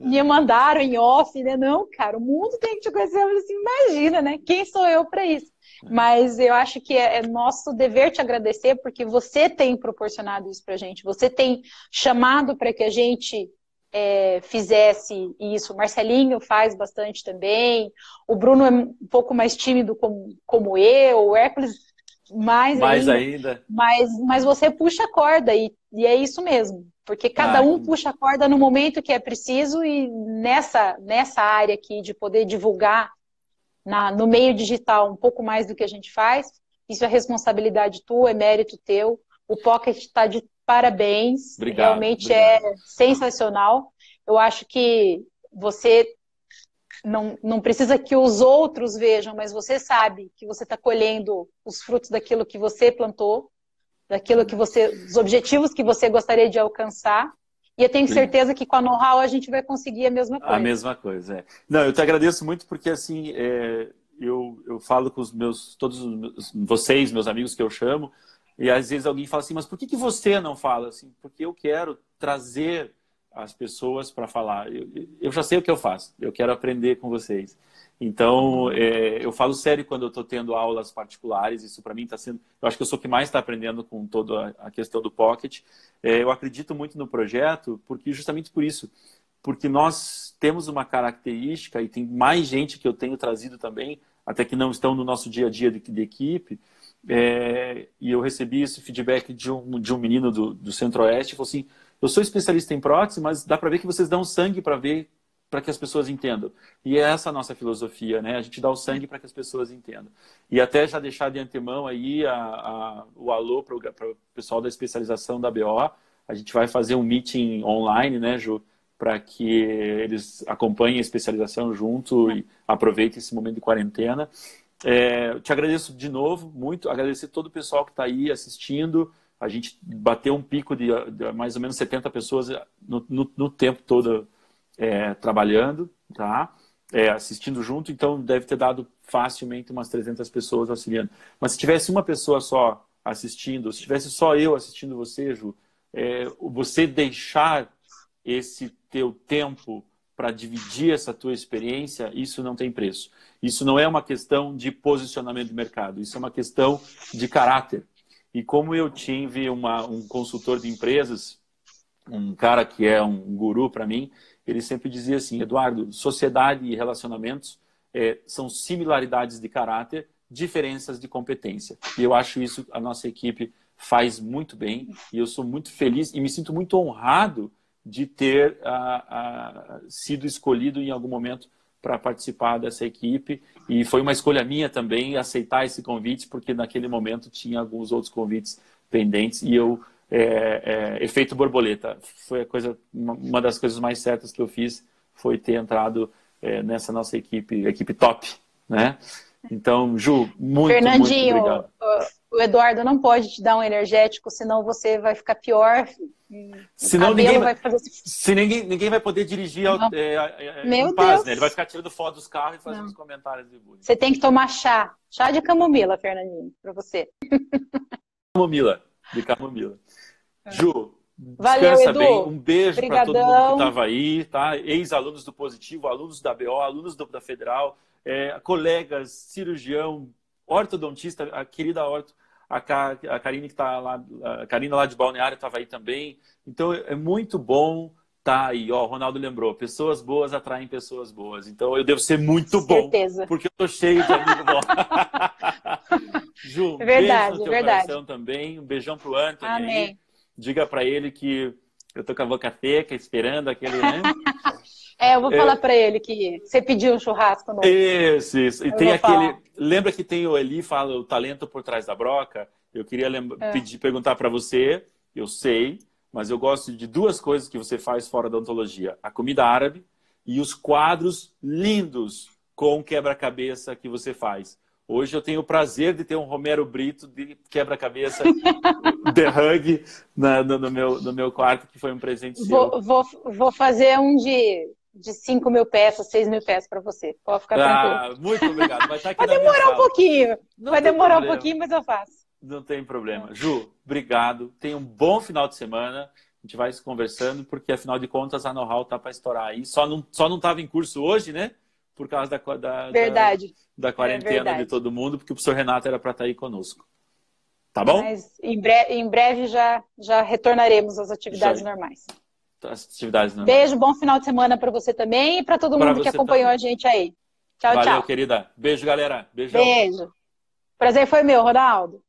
Me mandaram em off, né? Não, cara, o mundo tem que te conhecer. Eu falei assim, imagina, né? Quem sou eu para isso? Mas eu acho que é nosso dever te agradecer, porque você tem proporcionado isso pra gente. Você tem chamado para que a gente fizesse isso. O Marcelinho faz bastante também. O Bruno é um pouco mais tímido como eu. O Hércules mais ainda. Mas você puxa a corda e é isso mesmo. Porque cada um puxa a corda no momento que é preciso e nessa área aqui de poder divulgar no meio digital um pouco mais do que a gente faz, isso é responsabilidade tua, é mérito teu. O Pocket está de parabéns, realmente é sensacional. Eu acho que você não precisa que os outros vejam, mas você sabe que você está colhendo os frutos daquilo que você plantou, dos objetivos que você gostaria de alcançar. E eu tenho certeza que com a Know-how a gente vai conseguir a mesma coisa. A mesma coisa, é. Não, eu te agradeço muito porque, assim, eu falo com todos vocês, meus amigos que eu chamo, e às vezes alguém fala assim, mas por que você não fala? Assim, porque eu quero trazer as pessoas para falar. Eu já sei o que eu faço, eu quero aprender com vocês. Então, eu falo sério quando eu estou tendo aulas particulares, isso para mim está sendo... Eu acho que eu sou o que mais está aprendendo com toda a questão do Pocket. Eu acredito muito no projeto, justamente por isso. Porque nós temos uma característica, e tem mais gente que eu tenho trazido também, até que não estão no nosso dia a dia de equipe, e eu recebi esse feedback de um menino do Centro-Oeste, falou assim, eu sou especialista em prótese, mas dá para ver que vocês dão sangue para que as pessoas entendam. E é essa a nossa filosofia, né? A gente dá o sangue para que as pessoas entendam. E até já deixar de antemão aí o alô para o pessoal da especialização da BO. A gente vai fazer um meeting online, né, Ju? Para que eles acompanhem a especialização junto e aproveitem esse momento de quarentena. Eu te agradeço de novo, muito. Agradecer todo o pessoal que está aí assistindo. A gente bateu um pico de mais ou menos 70 pessoas no tempo todo trabalhando, tá? Assistindo junto, então deve ter dado facilmente umas 300 pessoas auxiliando. Mas se tivesse uma pessoa só assistindo, se tivesse só eu assistindo você, Ju, você deixar esse teu tempo para dividir essa tua experiência, isso não tem preço. Isso não é uma questão de posicionamento de mercado, isso é uma questão de caráter. E como eu tive um consultor de empresas, um cara que é um guru para mim, ele sempre dizia assim, Eduardo, sociedade e relacionamentos são similaridades de caráter, diferenças de competência. E eu acho isso a nossa equipe faz muito bem, e eu sou muito feliz e me sinto muito honrado de ter sido escolhido em algum momento para participar dessa equipe. E foi uma escolha minha também aceitar esse convite, porque naquele momento tinha alguns outros convites pendentes e eu... efeito borboleta. Foi uma das coisas mais certas que eu fiz, foi ter entrado nessa nossa equipe top, né? Então, Ju, muito obrigado. O Eduardo não pode te dar um energético, senão você vai ficar pior. Senão ninguém vai poder dirigir em paz, né? Ele vai ficar tirando foto dos carros e fazendo os comentários de bullying. Você tem que tomar chá de camomila, Fernandinho, para você. De camomila. Ju, valeu, descansa Edu. bem. Um beijo para todo mundo que estava aí, tá? Ex-alunos do Positivo, alunos da BO, alunos da Federal, colegas, cirurgião, ortodontista, a querida a Karine que tá lá, a Karina lá de Balneário estava aí também. Então é muito bom tá aí. Ó, o Ronaldo lembrou, pessoas boas atraem pessoas boas. Então eu devo ser muito bom, porque eu tô cheio de amigo bom. Ju, verdade, beijo no teu coração também. Um beijão pro Anthony. Amém. Aí. Diga para ele que eu tô com a boca seca, esperando aquele, né? Eu vou falar para ele que você pediu um churrasco novo. Isso. E tem aquele... Lembra que tem o Eli fala o talento por trás da broca? Eu queria perguntar para você, eu sei, mas eu gosto de duas coisas que você faz fora da ontologia. A comida árabe e os quadros lindos com quebra-cabeça que você faz. Hoje eu tenho o prazer de ter um Romero Brito de quebra-cabeça The Hug no meu quarto, que foi um presente seu. Vou fazer um de 5.000 peças, 6.000 peças para você. Pode ficar tranquilo. Muito obrigado. Vai estar aqui Vai demorar um pouquinho. Vai demorar um pouquinho, mas eu faço. Não tem problema. Ju, obrigado. Tenha um bom final de semana. A gente vai se conversando, porque afinal de contas a Know-how tá para estourar aí. Só não estava em curso hoje, né? Por causa da quarentena de todo mundo, porque o professor Renato era para estar aí conosco. Tá bom? Mas em breve já retornaremos às atividades normais. Beijo, bom final de semana para você também e para todo mundo que acompanhou a gente aí. Tchau, Valeu, tchau. Querida. Beijo, galera. Beijão. Beijo. Prazer foi meu, Ronaldo.